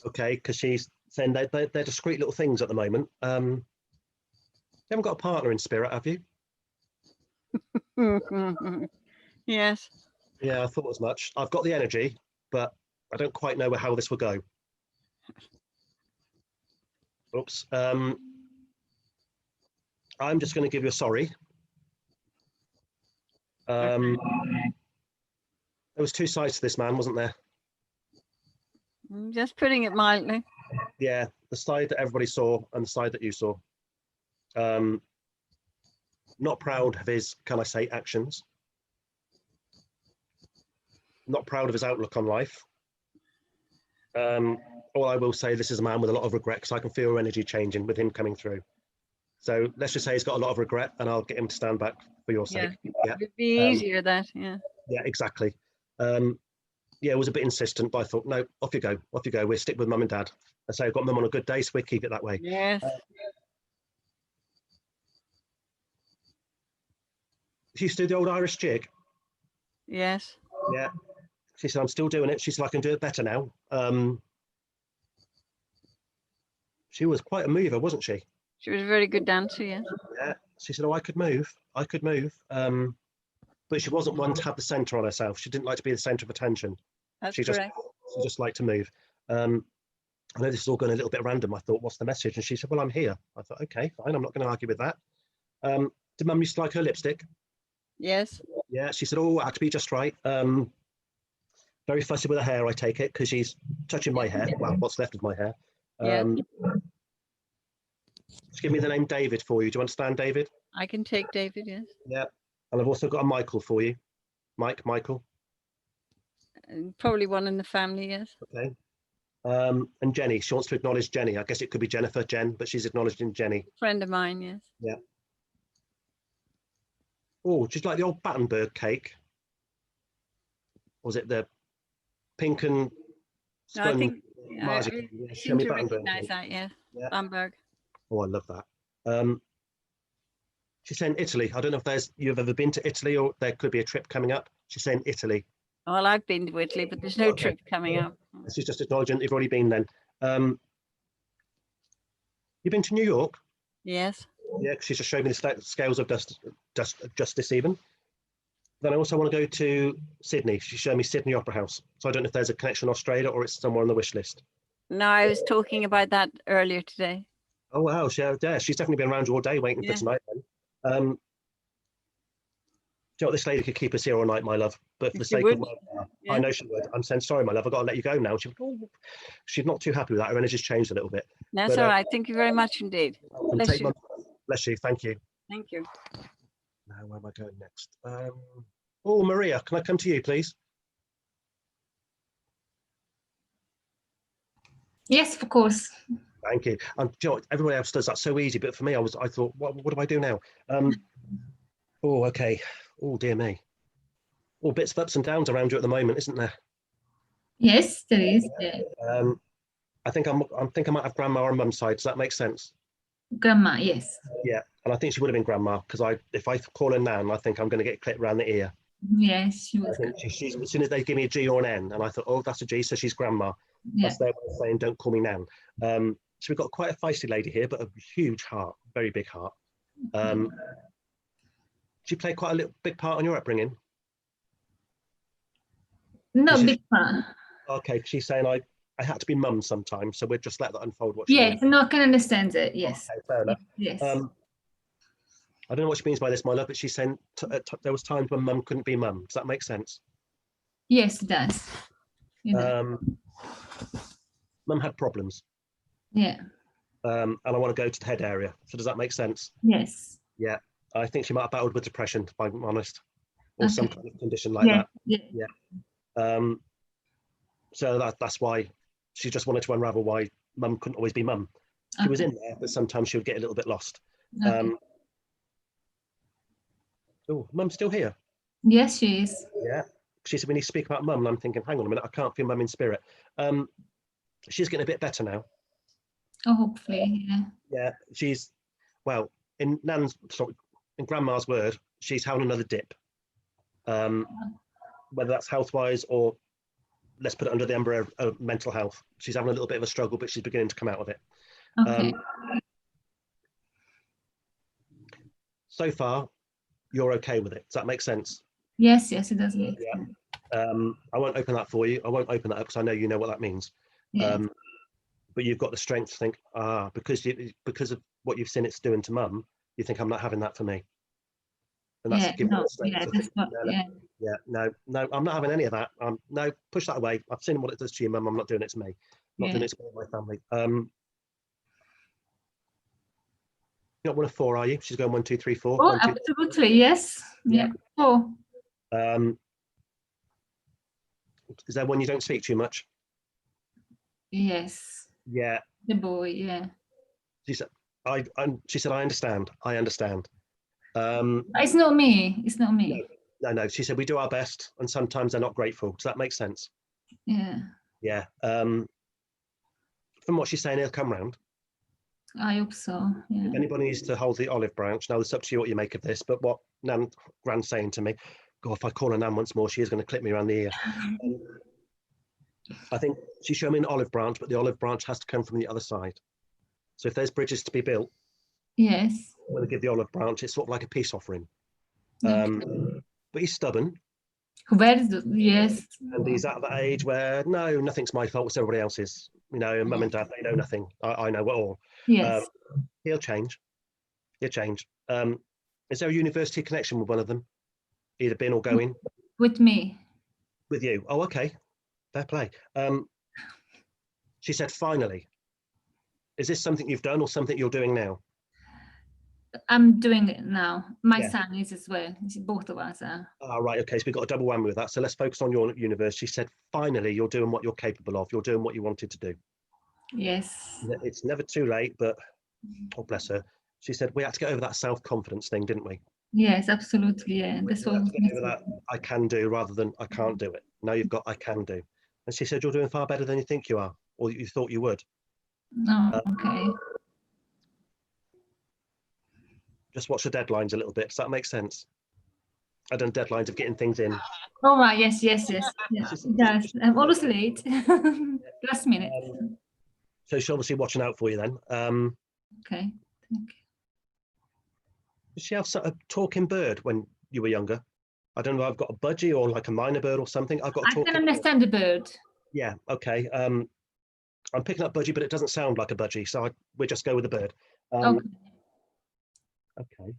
Okay, because she's saying they're discreet little things at the moment. You haven't got a partner in spirit, have you? Yes. Yeah, I thought as much. I've got the energy, but I don't quite know how this will go. Oops. I'm just going to give you a sorry, There was two sides to this man, wasn't there? Just putting it mildly. Yeah, the side that everybody saw and the side that you saw. Not proud of his, can I say, actions. Not proud of his outlook on life. All I will say, this is a man with a lot of regret, because I can feel your energy changing with him coming through. So let's just say he's got a lot of regret, and I'll get him to stand back for your sake. Yeah. It'd be easier that, yeah. Yeah, exactly. Yeah, it was a bit insistent, but I thought, no, off you go, off you go. We'll stick with mum and dad. I say I've got mum on a good day, so we keep it that way. Yes. She used to do the old Irish jig. Yes. Yeah. She said, I'm still doing it. She said, I can do it better now. She was quite a mover, wasn't she? She was a very good dancer, yeah. Yeah. She said, oh, I could move. I could move. But she wasn't one to have the centre on herself. She didn't like to be the centre of attention. That's She correct. just liked to move. I know this is all going a little bit random. I thought, what's the message? And she said, well, I'm here. I thought, okay, fine. I'm not going to argue with that. Did mum used to like her lipstick? Yes. Yeah. She said, oh, it had to be just right. Very fussy with her hair, I take it, because she's touching my hair. Well, what's left of my hair. Yeah. Just give me the name David for you. Do you understand, David? I can take David, yes. Yeah. And I've also got a Michael for you. Michael. And probably one in the family, yes. Okay. And Jenny, she wants to acknowledge Jenny. I guess it could be Jennifer, Jen, but she's acknowledging Jenny. Friend of mine, yes. Yeah. Oh, just like the old Battenberg cake. Or was it the pink and No, I think I seem to Battenberg recognize cake. that, yeah. Yeah. Bamberg. Oh, I love that. She's saying Italy. I don't know if you've ever been to Italy, or there could be a trip coming up. She's saying Italy. Well, I've been to Italy, but there's no trip coming up. She's just acknowledging you've already been then. You've been to New York? Yes. Yeah, she's just showing me the scales of justice even. Then I also want to go to Sydney. She's showing me Sydney Opera House. So I don't know if there's a connection in Australia or it's somewhere on the wish list. No, I was talking about that earlier today. Oh, wow. Yeah, she's definitely been around you all day waiting for tonight then. Do you know what, this lady could keep us here all night, my love, but for the sake of I know she would. I'm saying, sorry, my love, I've got to let you go now. She's not too happy with that. Her energy's changed a little bit. That's all right. Thank you very much indeed. Bless you. Bless you. Thank you. Thank you. Now, where am I going next? Oh, Maria, can I come to you, please? Yes, of course. Thank you. Do you know what, everybody else does that so easy, but for me, I thought, what do I do now? Oh, okay. Oh, dear me. All bits of ups and downs around you at the moment, isn't there? Yes, there is. Yeah. I think I might have grandma on mum's side. Does that make sense? Grandma, yes. Yeah, and I think she would have been grandma, because if I call her Nan, I think I'm going to get clipped around the ear. Yes, she was. She's, as soon as they give me a G or an N, and I thought, oh, that's a G, so she's grandma. Yeah. That's their way of saying, don't call me Nan. So we've got quite a feisty lady here, but a huge heart, very big heart. She played quite a big part on your upbringing. No, big part. Okay, she's saying I had to be mum sometimes, so we'll just let that unfold. Yes, no, I can understand it. Yes. Okay, fair enough. Yes. I don't know what she means by this, my love, but she's saying there was times when mum couldn't be mum. Does that make sense? Yes, it does. You know. Mum had problems. Yeah. And I want to go to the head area. So does that make sense? Yes. Yeah. I think she might have battled with depression, if I'm honest, or some kind of condition like that. Yeah. So that's why she just wanted to unravel why mum couldn't always be mum. She was in there, but sometimes she would get a little bit lost. Oh, mum's still here? Yes, she is. Yeah. She said, when you speak about mum, and I'm thinking, hang on a minute, I can't feel mum in spirit. She's getting a bit better now. Oh, hopefully, yeah. Yeah, she's, well, in grandma's word, she's having another dip. Whether that's health-wise or let's put it under the umbrella of mental health. She's having a little bit of a struggle, but she's beginning to come out of it. Okay. So far, you're okay with it. Does that make sense? Yes, it does make sense. I won't open that for you. I won't open that up because I know you know what that means. Yeah. But you've got the strength to think, because of what you've seen it's doing to mum, you think, I'm not having that for me. And that's Yeah, giving no, it strength. yeah, that's not, yeah. Yeah, no, I'm not having any of that. No, push that away. I've seen what it does to your mum. I'm not doing it to me. I'm not doing it to my family. You're not one of 4, are you? She's going 1, 2, 3, 4. Oh, 1, 2, absolutely, yes. Yeah. 4. Is there one you don't speak too much? Yes. Yeah. The boy, yeah. She said, I understand. I understand. It's not me. It's not me. No. She said, we do our best, and sometimes they're not grateful. Does that make sense? Yeah. Yeah. From what she's saying, he'll come round. I hope so. Yeah. If anybody needs to hold the olive branch, now it's up to you what you make of this, but what Nan's saying to me, God, if I call her Nan once more, she is going to clip me around the ear. I think she showed me an olive branch, but the olive branch has to come from the other side. So if there's bridges to be built, yes, when they give the olive branch, it's sort of like a peace offering. Okay. But he's stubborn. Where is the, yes. And he's at that age where, no, nothing's my fault, it's everybody else's. You know, mum and dad, they know nothing. I know it all. Yes. He'll change. He'll change. Is there a university connection with one of them? Either been or going? With me. With you? Oh, okay. Fair play. She said, finally. Is this something you've done or something you're doing now? I'm doing it now. My son is as well. Both of us are. Ah, right. Okay. So we've got a double whammy with that. So let's focus on your universe. She said, finally, you're doing what you're capable of. You're doing what you wanted to do. Yes. It's never too late, but oh, bless her. She said, we had to get over that self-confidence thing, didn't we? Yes, absolutely. Yeah. That's what that I can do rather than I can't do it. Now you've got I can do. And she said, you're doing far better than you think you are, or you thought you would. Oh, okay. Just watch the deadlines a little bit. Does that make sense? I've done deadlines of getting things in. Oh, right. Yes. Yes. It does. I'm always late. Last minute. So she's obviously watching out for you then. Okay. Thank you. Did she have a talking bird when you were younger? I don't know. I've got a budgie or like a minor bird or something. I've got. I can understand the bird. Yeah. Okay. I'm picking up budgie, but it doesn't sound like a budgie, so we'll just go with the bird. Okay. Okay.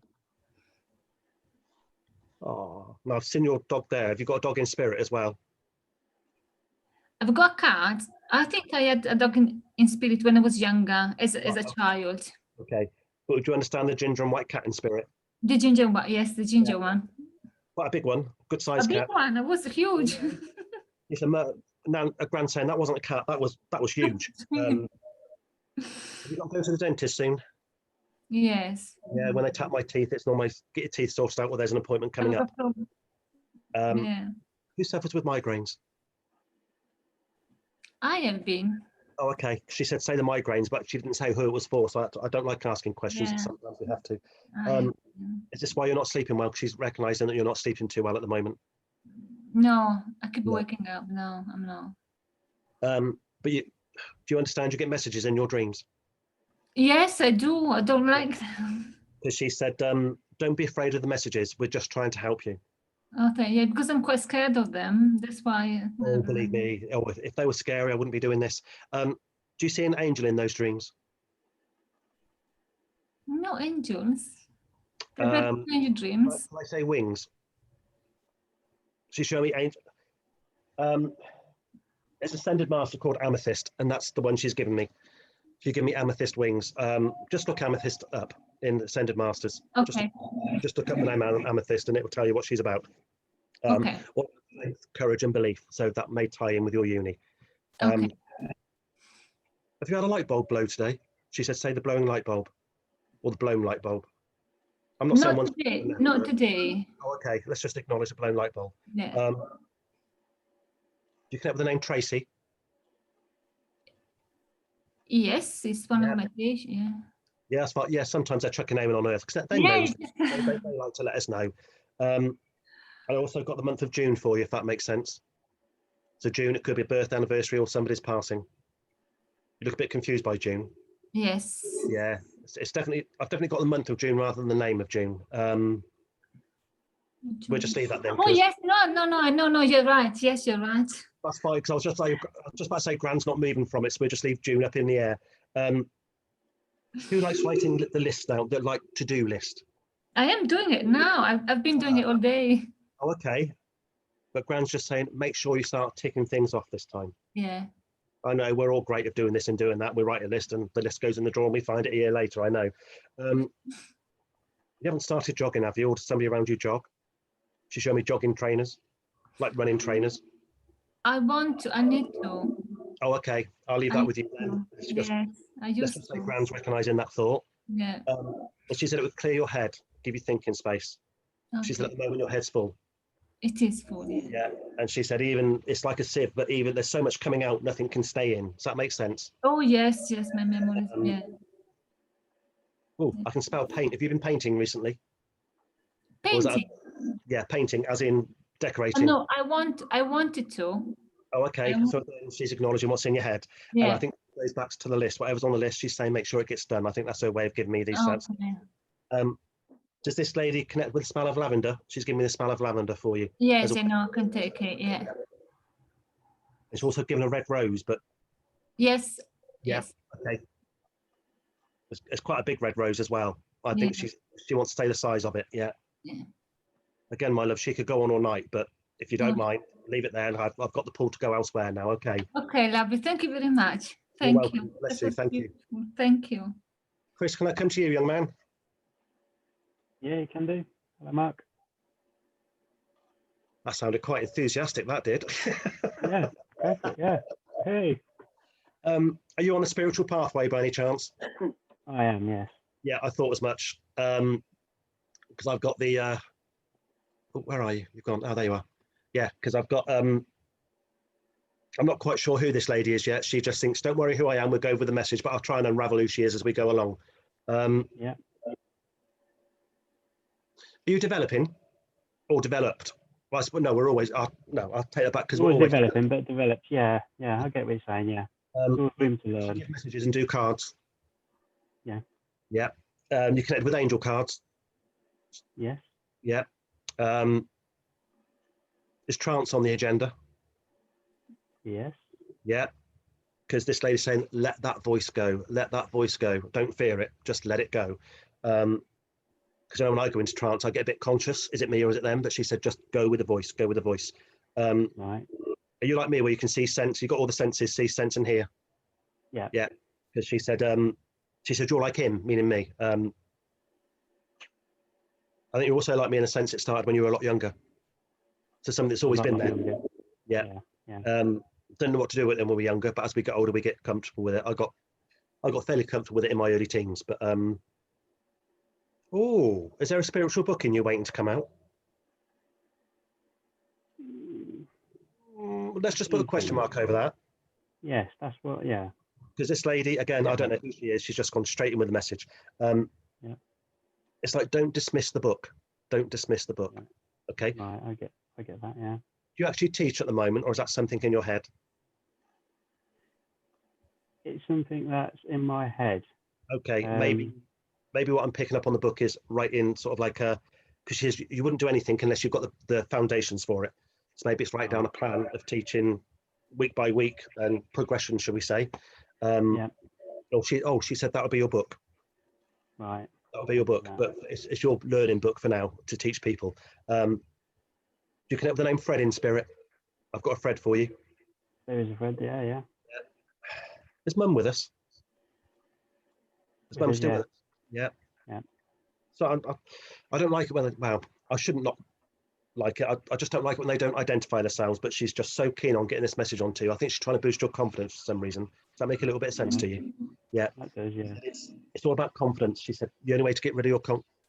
Oh, now I've seen your dog there. Have you got a dog in spirit as well? I've got a cat. I think I had a dog in spirit when I was younger, as a child. Okay. But would you understand the ginger and white cat in spirit? The ginger one, yes, the ginger one. Quite a big one, good sized cat. A big one. It was huge. It's now a grandson. That wasn't a cat. That was huge. Have you got to go to the dentist soon? Yes. Yeah, when they tap my teeth, it's normally get your teeth sorted out. Well, there's an appointment coming up. Yeah. Who suffers with migraines? I have been. Oh, okay. She said say the migraines, but she didn't say who it was for. So I don't like asking questions. Yeah. Sometimes we have to. Is this why you're not sleeping well? She's recognising that you're not sleeping too well at the moment. No, I keep waking up. No, I'm not. But do you understand? You get messages in your dreams. Yes, I do. I don't like them. Because she said, don't be afraid of the messages. We're just trying to help you. Okay, yeah, because I'm quite scared of them. That's why. Oh, believe me. Oh, if they were scary, I wouldn't be doing this. Do you see an angel in those dreams? No angels. Angel dreams. Can I say wings? She showed me angel. It's a ascended master called Amethyst, and that's the one she's given me. She gave me amethyst wings. Just look Amethyst up in Ascended Masters. Okay. Just look up the name Amethyst and it will tell you what she's about. Okay. Courage and belief. So that may tie in with your uni. Okay. Have you had a light bulb blow today? She said, say the blowing light bulb or the blown light bulb. I'm not saying Not today. Not today. Oh, okay. Let's just acknowledge the blown light bulb. Yeah. Do you connect with the name Tracy? Yes, it's one of my days. Yeah. Yeah, that's fine. Yeah, sometimes they're chucking name on Earth because they know. They like to let us know. I also got the month of June for you, if that makes sense. So June, it could be a birth anniversary or somebody's passing. You look a bit confused by June. Yes. Yeah, it's definitely. I've definitely got the month of June rather than the name of June. We'll just leave that then. Oh yes, no. You're right. Yes, you're right. That's fine because I was just about to say Grand's not moving from it, so we'll just leave June up in the air. Who likes writing the list down? The like to-do list. I am doing it now. I've been doing it all day. Oh, okay. But Gran's just saying, make sure you start ticking things off this time. Yeah. I know we're all great at doing this and doing that. We write a list and the list goes in the drawer and we find it a year later, I know. You haven't started jogging, have you? Or does somebody around you jog? She showed me jogging trainers, like running trainers. I need to. Oh, okay. I'll leave that with you then. Yes, I used let's say to. Gran's recognising that thought. Yeah. And she said it would clear your head, give you thinking space. Okay. She said at the moment your head's full. It is full, yeah. Yeah. And she said even it's like a sieve, but even there's so much coming out, nothing can stay in. Does that make sense? Oh, yes, my memory. Yeah. Oh, I can spell paint. Have you been painting recently? Painting? Yeah, painting, as in decorating. No, I wanted to. Oh, okay. So she's acknowledging what's in your head. Yeah. And I think it goes back to the list. Whatever's on the list, she's saying make sure it gets done. I think that's her way of giving me these sense. Okay. Does this lady connect with the smell of lavender? She's giving me the smell of lavender for you. Yes, I know, I can take it, yeah. It's also given a red rose, but... Yes. Yeah, yes. Okay. It's quite a big red rose as well. I think she wants to stay the size of it, yeah. Again, my love, she could go on all night, but if you don't mind, leave it there, and I've got the pull to go elsewhere now, okay? Okay, lovely. Thank you very much. Thank you. Bless you, thank you. Thank you. Chris, can I come to you, young man? Yeah, you can do. Hello, Mark. That sounded quite enthusiastic, that did. Yeah, perfect, yeah. Hey. Are you on a spiritual pathway by any chance? I am, yes. Yeah, I thought as much. Because I've got the... oh, where are you? You've gone. Oh, there you are. Yeah, because I've got... I'm not quite sure who this lady is yet. She just thinks, don't worry who I am, we'll go with the message, but I'll try and unravel who she is as we go along. Yeah. Are you developing or developed? Well, no, we're always... no, I'll take that back because we're always always... developing, but developed, yeah. Yeah, I get what you're saying, yeah. There's always room to learn. Give messages and do cards. Yeah. Yeah. You connect with angel cards. Yes. Yeah. Is trance on the agenda? Yes. Yeah. Because this lady's saying, let that voice go. Let that voice go. Don't fear it. Just let it go. Because when I go into trance, I get a bit conscious. Is it me or is it them? But she said, just go with the voice. Go with the voice. Right. Are you like me where you can see sense? You've got all the senses, see, sense, and hear? Yeah. Yeah. Because she said, you're like him, meaning me. I think you're also like me in a sense it started when you were a lot younger. So something that's always been there. Younger. Yeah. Don't know what to do with it when we were younger, but as we get older, we get comfortable with it. I got fairly comfortable with it in my early teens, but oh, is there a spiritual book in you waiting to come out? Let's just put a question mark over that. Yes, that's what, yeah. Because this lady, again, I don't know who she is. She's just gone straight in with the message. It's like, don't dismiss the book. Don't dismiss the book. Right. Okay. Right, I get that, yeah. Do you actually teach at the moment, or is that something in your head? It's something that's in my head. Okay, maybe what I'm picking up on the book is right in sort of like a, because you wouldn't do anything unless you've got the foundations for it. So maybe it's write down a plan of teaching week by week and progression, shall we say? Yeah. She said that would be your book. Right. That'll be your book, but it's your learning book for now to teach people. Do you connect with the name Fred in spirit? I've got a Fred for you. There is a Fred, yeah. Is Mum with us? Is Mum still with us? Yeah. Yeah. So I don't like it when I shouldn't not like it. I just don't like it when they don't identify themselves, but she's just so keen on getting this message onto you. I think she's trying to boost your confidence for some reason. Does that make a little bit of sense to you? Yeah. That does, yeah. It's all about confidence. She said the only way to get rid of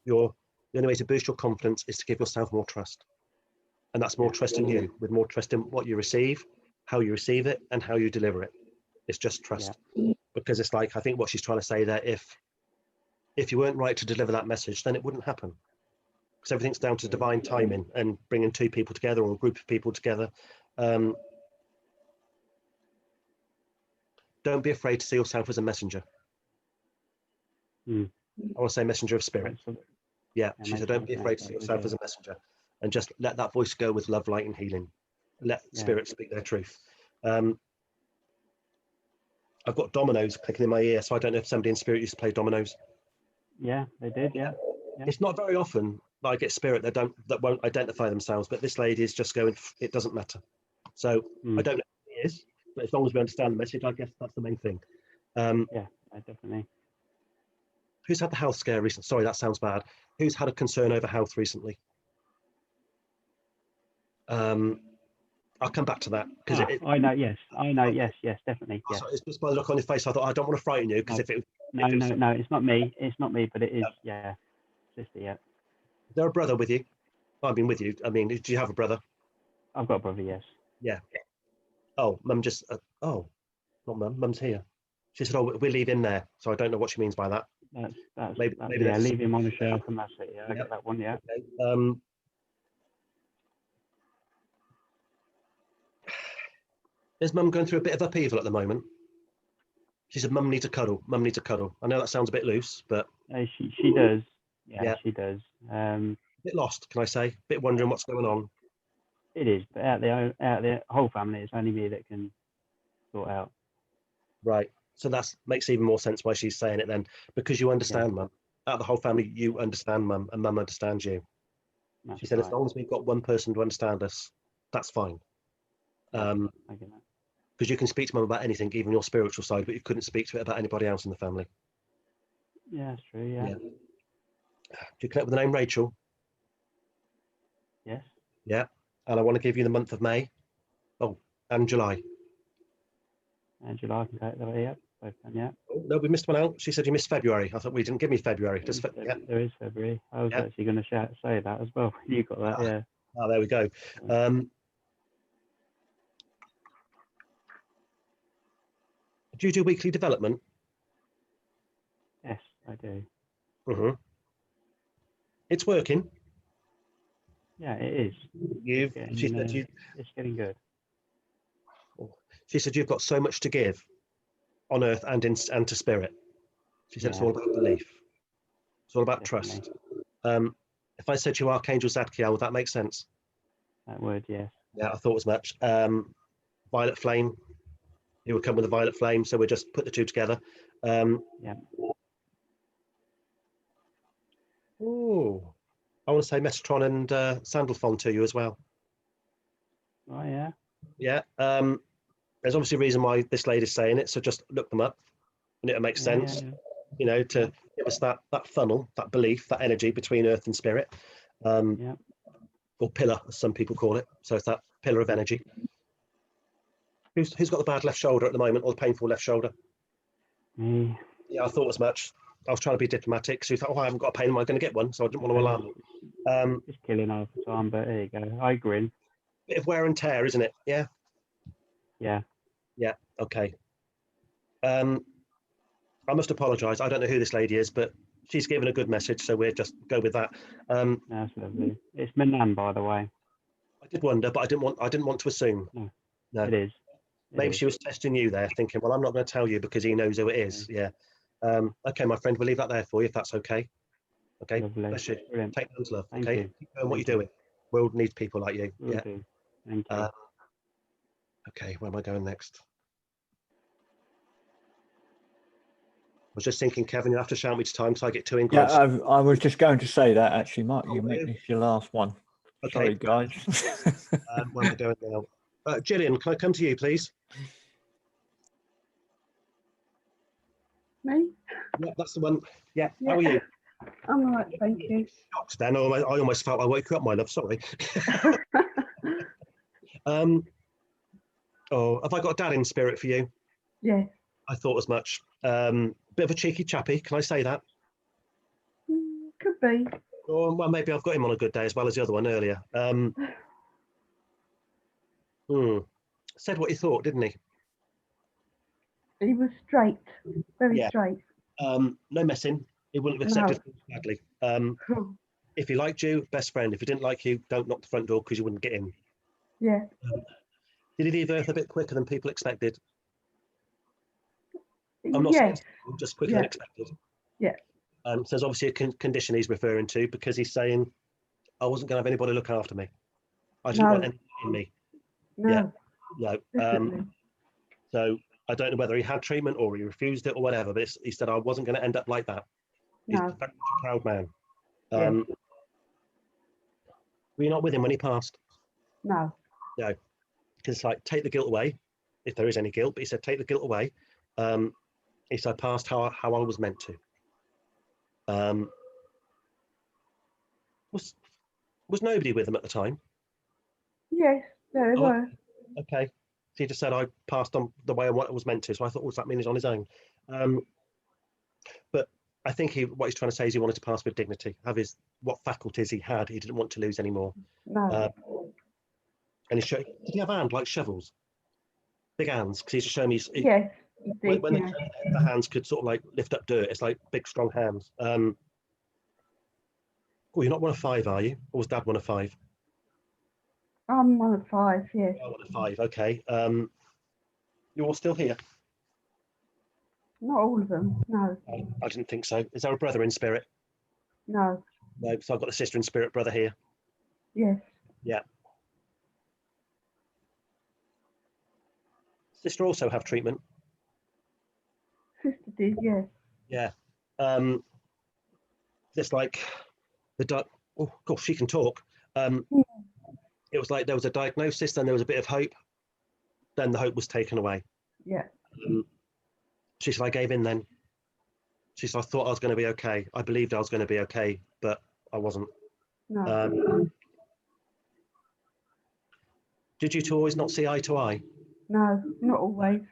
the only way to boost your confidence is to give yourself more trust. And that's more trust in you, with more trust in what you receive, how you receive it, and how you deliver it. It's just trust. Because it's like, I think what she's trying to say there, if you weren't right to deliver that message, then it wouldn't happen. Because everything's down to divine timing and bringing two people together or a group of people together. Don't be afraid to see yourself as a messenger. I want to say messenger of spirit. Yeah, she said, don't be afraid to see yourself as a messenger, and just let that voice go with love, light, and healing. Let spirit speak their truth. I've got dominoes clicking in my ear, so I don't know if somebody in spirit used to play dominoes. Yeah, they did, yeah. It's not very often that I get spirit that won't identify themselves, but this lady is just going, it doesn't matter. So I don't know who it is, but as long as we understand the message, I guess that's the main thing. Yeah, definitely. Who's had the health scare recently? Sorry, that sounds bad. Who's had a concern over health recently? I'll come back to that because I know. Yes, I know. Yes, definitely. Yes. It's just by the look on your face. I thought I don't want to frighten you because no, it's not me. It's not me, but it is. Yeah, sister. Yeah. Is there a brother with you? I've been with you. I mean, do you have a brother? I've got a brother. Yes. Yeah. Oh, mum just. Oh, not mum. Mum's here. She said, "Oh, we're leaving there." So I don't know what she means by that. Maybe yeah. Leave him on the shelf and that's it. Yeah, I got that one. Yeah. Okay. Is mum going through a bit of upheaval at the moment? She said, "Mum needs a cuddle. Mum needs a cuddle." I know that sounds a bit loose, but she does. Yeah, she does. A bit lost, can I say? A bit wondering what's going on. It is, but out of the whole family, it's only me that can sort out. Right. So that makes even more sense why she's saying it then, because you understand mum. Out of the whole family, you understand mum, and mum understands you. That's she said, right. as long as we've got one person to understand us, that's fine. I get that. Because you can speak to mum about anything, even your spiritual side, but you couldn't speak to it about anybody else in the family. Yeah, that's true. Yeah. Do you connect with the name Rachel? Yes. Yeah. And I want to give you the month of May. Oh, and July. And July, I can take that. Yeah. Both done, yeah. Oh, no, we missed one out. She said you missed February. I thought we didn't give me February. There is February. I was actually going to say that as well. You got that, yeah. Oh, there we go. Do you do weekly development? Yes, I do. It's working. Yeah, it is. It's getting good. She said you've got so much to give on earth and to spirit. She said it's all about belief. It's all about trust. If I said to you Archangel Zadkiel, would that make sense? That would, yes. Yeah, I thought as much. Violet Flame. He would come with a violet flame, so we just put the two together. Yeah. Oh, I want to say Metatron and Sandalphon to you as well. Oh, yeah. Yeah. There's obviously a reason why this lady's saying it, so just look them up, and it'll make sense. You know, to give us that funnel, that belief, that energy between earth and spirit, or pillar, as some people call it. So it's that pillar of energy. Who's got the bad left shoulder at the moment, or the painful left shoulder? Me. Yeah, I thought as much. I was trying to be diplomatic, so you thought, oh, I haven't got a pain, am I going to get one? So I didn't want to alarm you. It's killing half the time, but there you go. I grin. Bit of wear and tear, isn't it? Yeah. Yeah. Yeah. Okay. I must apologise. I don't know who this lady is, but she's given a good message, so we'll just go with that. That's lovely. It's my nan, by the way. I did wonder, but I didn't want to assume. No. It is. Maybe she was testing you there, thinking, well, I'm not going to tell you because he knows who it is. Yeah. Okay, my friend, we'll leave that there for you if that's okay. Okay. Lovely. Bless you. Brilliant. Take those, love. Thank Okay. you. Keep doing what you're doing. World needs people like you. Will do. Thank you. Okay, where am I going next? I was just thinking, Kevin, you have to shout me to time so I get too engrossed. Yeah, I was just going to say that actually, Mark. You make this your last one. Okay. Sorry, guys. Where am I going now? Gillian, can I come to you, please? Me? Yeah, that's the one. Yeah. How are you? I'm all right, thank you. Shocked then. I almost felt I woke you up, my love. Sorry. Oh, have I got a dad in spirit for you? Yeah. I thought as much. Bit of a cheeky chappy. Can I say that? Could be. Oh, well, maybe I've got him on a good day as well as the other one earlier. Said what he thought, didn't he? He was straight, very straight. No messing. He wouldn't have accepted things badly. If he liked you, best friend. If he didn't like you, don't knock the front door because you wouldn't get in. Yeah. Did he leave Earth a bit quicker than people expected? I'm not saying just quicker than expected. Yeah. So there's obviously a condition he's referring to because he's saying, I wasn't going to have anybody look after me. I didn't want anything in me. No. Yeah. No. So I don't know whether he had treatment or he refused it or whatever, but he said I wasn't going to end up like that. He's very much a proud man. Were you not with him when he passed? No. No, because it's like, take the guilt away, if there is any guilt. But he said, take the guilt away. He said, I passed how I was meant to. Was nobody with him at the time? Yes, there they were. Okay. So he just said, I passed on the way I was meant to. So I thought, what does that mean he's on his own? But I think what he's trying to say is he wanted to pass with dignity, have what faculties he had, he didn't want to lose anymore. No. And he showed, did he have hands like shovels? Big hands? Because he's showing me. Yes. When the hands could sort of like lift up dirt, it's like big, strong hands. Oh, you're not one of 5, are you? Or was Dad one of 5? I'm one of 5, yes. Oh, one of 5, okay. You're all still here? Not all of them, no. I didn't think so. Is there a brother in spirit? No. No, so I've got a sister in spirit, brother here. Yes. Yeah. Sister also have treatment? Sister did, yes. Yeah. Just like oh gosh, she can talk. It was like there was a diagnosis, then there was a bit of hope, then the hope was taken away. Yeah. She said, I gave in then. She said, I thought I was going to be okay. I believed I was going to be okay, but I wasn't. No. Did you two always not see eye to eye? No, not always.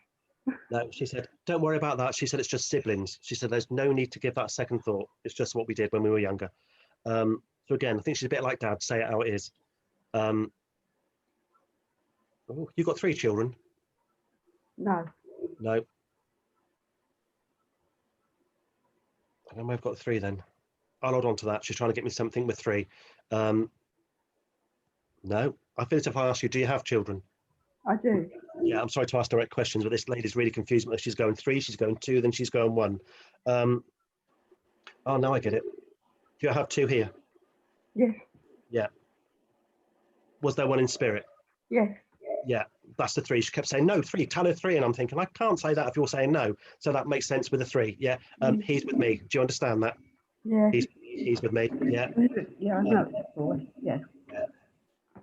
No, she said, don't worry about that. She said, it's just siblings. She said, there's no need to give that a second thought. It's just what we did when we were younger. So again, I think she's a bit like Dad, say it how it is. Oh, you've got 3 children? No. No. I know I've got 3 then. I'll hold on to that. She's trying to get me something with 3. No. I feel as if I ask you, do you have children? I do. Yeah, I'm sorry to ask direct questions, but this lady's really confused. She's going 3, she's going 2, then she's going 1. Oh, now I get it. Do you have 2 here? Yes. Yeah. Was there 1 in spirit? Yes. Yeah, that's the 3. She kept saying, no, 3, tell her 3. And I'm thinking, I can't say that if you're saying no. So that makes sense with the 3. Yeah. He's with me. Do you understand that? Yeah. He's with me. Yeah. Yeah, I know that boy. Yeah.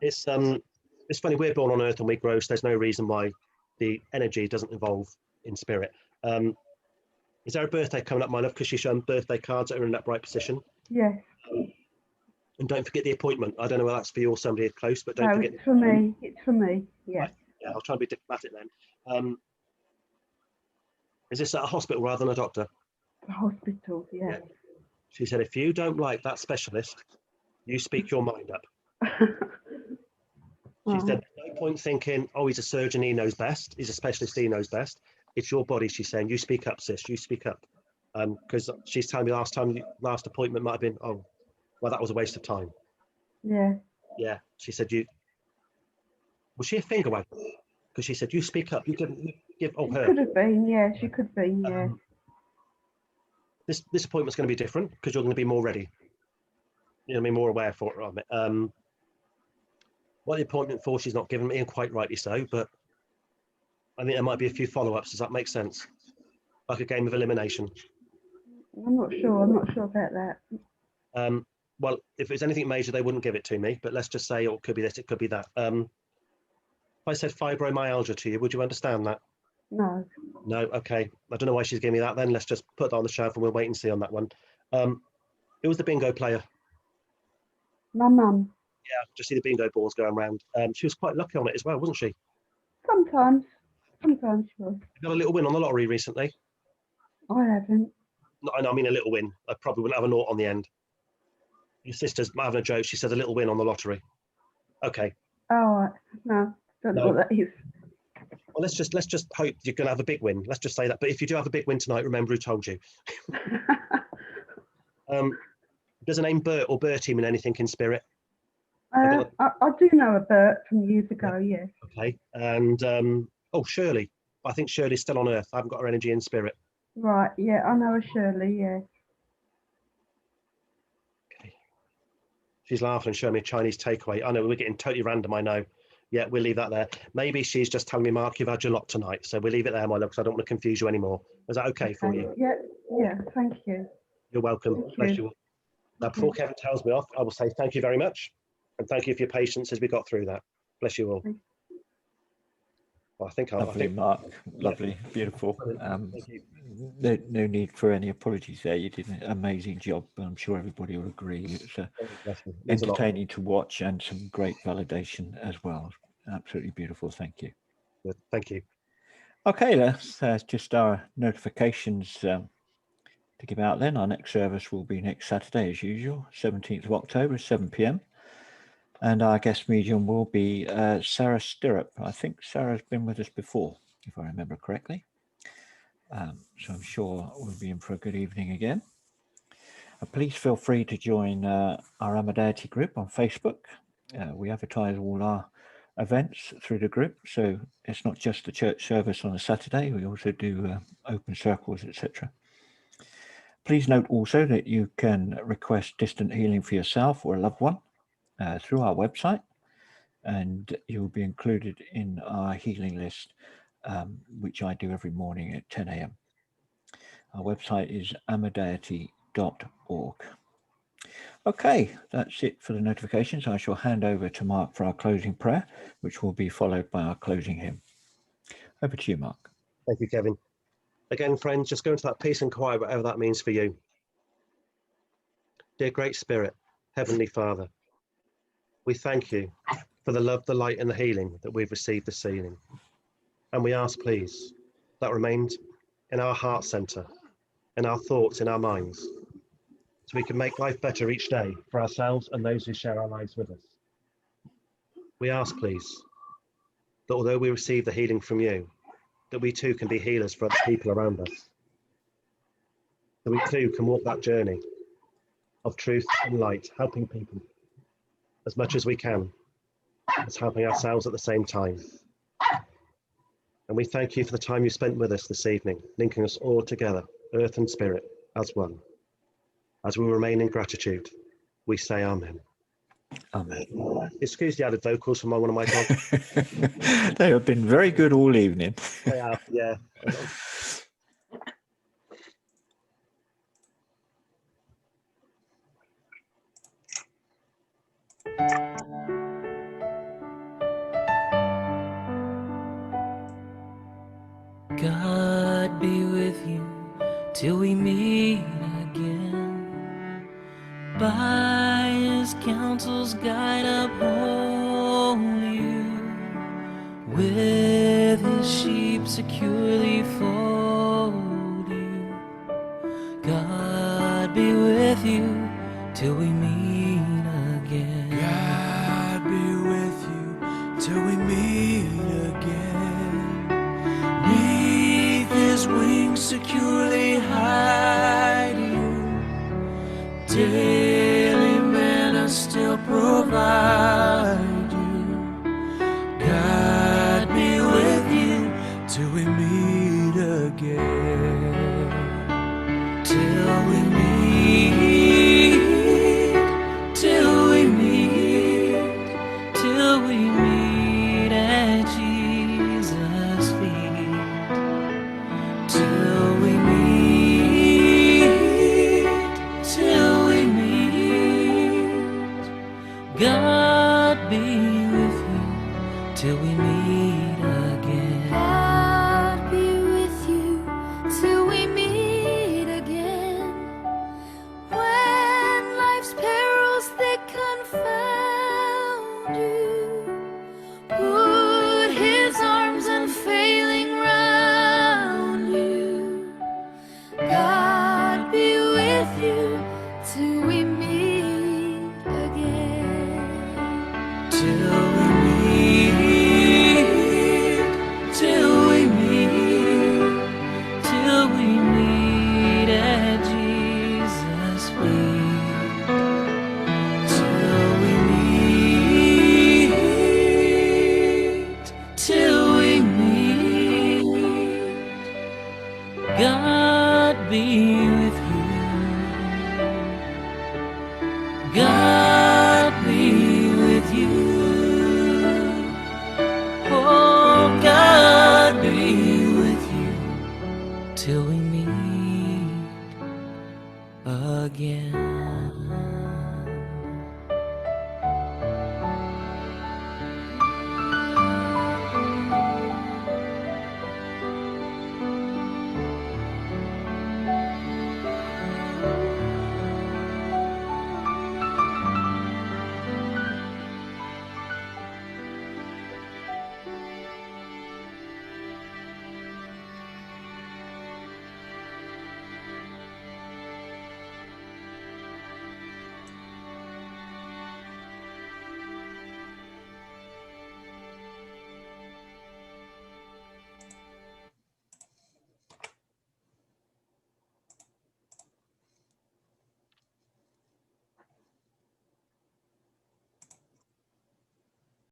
It's funny, we're born on earth and we grow, so there's no reason why the energy doesn't evolve in spirit. Is there a birthday coming up, my love? Because she's shown birthday cards that are in that right position. Yes. And don't forget the appointment. I don't know whether that's for you or somebody close, but don't forget. It's for me. It's for me. Yeah. Right. Yeah, I'll try and be diplomatic then. Is this at a hospital rather than a doctor? The hospital, yeah. She said, if you don't like that specialist, you speak your mind up. She said, no point thinking, oh, he's a surgeon, he knows best. He's a specialist, he knows best. It's your body, she's saying. You speak up, sis, you speak up. Because she's telling me last appointment might have been, oh, well, that was a waste of time. Yeah. Yeah, she said, was she a finger wag? Because she said, you speak up, you give, oh, her. Could have been, yeah, she could be, yeah. This appointment's going to be different because you're going to be more ready. You're going to be more aware for it. What the appointment for, she's not given me, and quite rightly so, but I think there might be a few follow-ups. Does that make sense? Like a game of elimination. I'm not sure about that. Well, if it's anything major, they wouldn't give it to me, but let's just say, oh, it could be this, it could be that. If I said fibromyalgia to you, would you understand that? No. No, okay. I don't know why she's giving me that then. Let's just put that on the shelf and we'll wait and see on that one. Who was the bingo player? My mum. Yeah, just see the bingo balls going around. She was quite lucky on it as well, wasn't she? Sometimes she was. You got a little win on the lottery recently? I haven't. No, I mean a little win. I probably wouldn't have a naught on the end. Your sister's having a joke. She said a little win on the lottery. Okay. Oh, no, don't know what that is. Well, let's just hope you're going to have a big win. Let's just say that. But if you do have a big win tonight, remember who told you. Does the name Bert or Bertie mean anything in spirit? I do know a Bert from years ago, yes. Okay. And, oh, Shirley. I think Shirley's still on earth. I haven't got her energy in spirit. Right, yeah, I know a Shirley, yeah. Okay. She's laughing and showing me a Chinese takeaway. I know, we're getting totally random, I know. Yeah, we'll leave that there. Maybe she's just telling me, Mark, you've had your lot tonight. So we'll leave it there, my love, because I don't want to confuse you anymore. Is that okay for you? Yeah, thank you. You're welcome. Bless you. Now, before Kevin tells me off, I will say thank you very much. And thank you for your patience as we got through that. Bless you all. Well, I think Mark. Lovely, beautiful. No need for any apologies there. You did an amazing job. I'm sure everybody will agree. It's entertaining to watch and some great validation as well. Absolutely beautiful. Thank you. Good. Thank you. Okay, that's just our notifications to give out then. Our next service will be next Saturday as usual, 17th of October, 7 p.m. And our guest medium will be Sarah Stirrup. I think Sarah's been with us before, if I remember correctly. So I'm sure we'll be in for a good evening again. Please feel free to join our Amadeity group on Facebook. We advertise all our events through the group, so it's not just the church service on a Saturday. We also do open circles, etc. Please note also that you can request distant healing for yourself or a loved one through our website, and you'll be included in our healing list, which I do every morning at 10 a.m. Our website is amadeity.org. Okay, that's it for the notifications. I shall hand over to Mark for our closing prayer, which will be followed by our closing hymn. Over to you, Mark. Thank you, Kevin. Again, friends, just go into that peace and quiet, whatever that means for you. Dear Great Spirit, Heavenly Father, we thank you for the love, the light and the healing that we've received this evening. And we ask, please, that remains in our heart centre, in our thoughts, in our minds, so we can make life better each day for ourselves and those who share our lives with us. We ask, please, that although we receive the healing from you, that we too can be healers for other people around us. That we too can walk that journey of truth and light, helping people as much as we can, as helping ourselves at the same time. And we thank you for the time you spent with us this evening, linking us all together, earth and spirit, as one. As we remain in gratitude, we say amen. Amen. Excuse the added vocals from one of my dogs. They have been very good all evening. They have, yeah. God be with you till we meet again. By his counsel's guide uphold you, with his sheep securely fold you. God be with you till we meet again. God be with you till we meet again. Neath his wings securely hide you. Daily manna still provide you. God be with you till we meet again. Till we meet, till we meet, till we meet at Jesus' feet. Till we meet, till we meet. God be with you till we meet again. God be with you till we meet again. When life's perils thick confound you, put his arms unfailing round you. God be with you till we meet again. Till we meet, till we meet, till we meet at Jesus' feet. Till we meet, till we meet. God be with you. God be with you. Oh, God be with you till we meet again. again.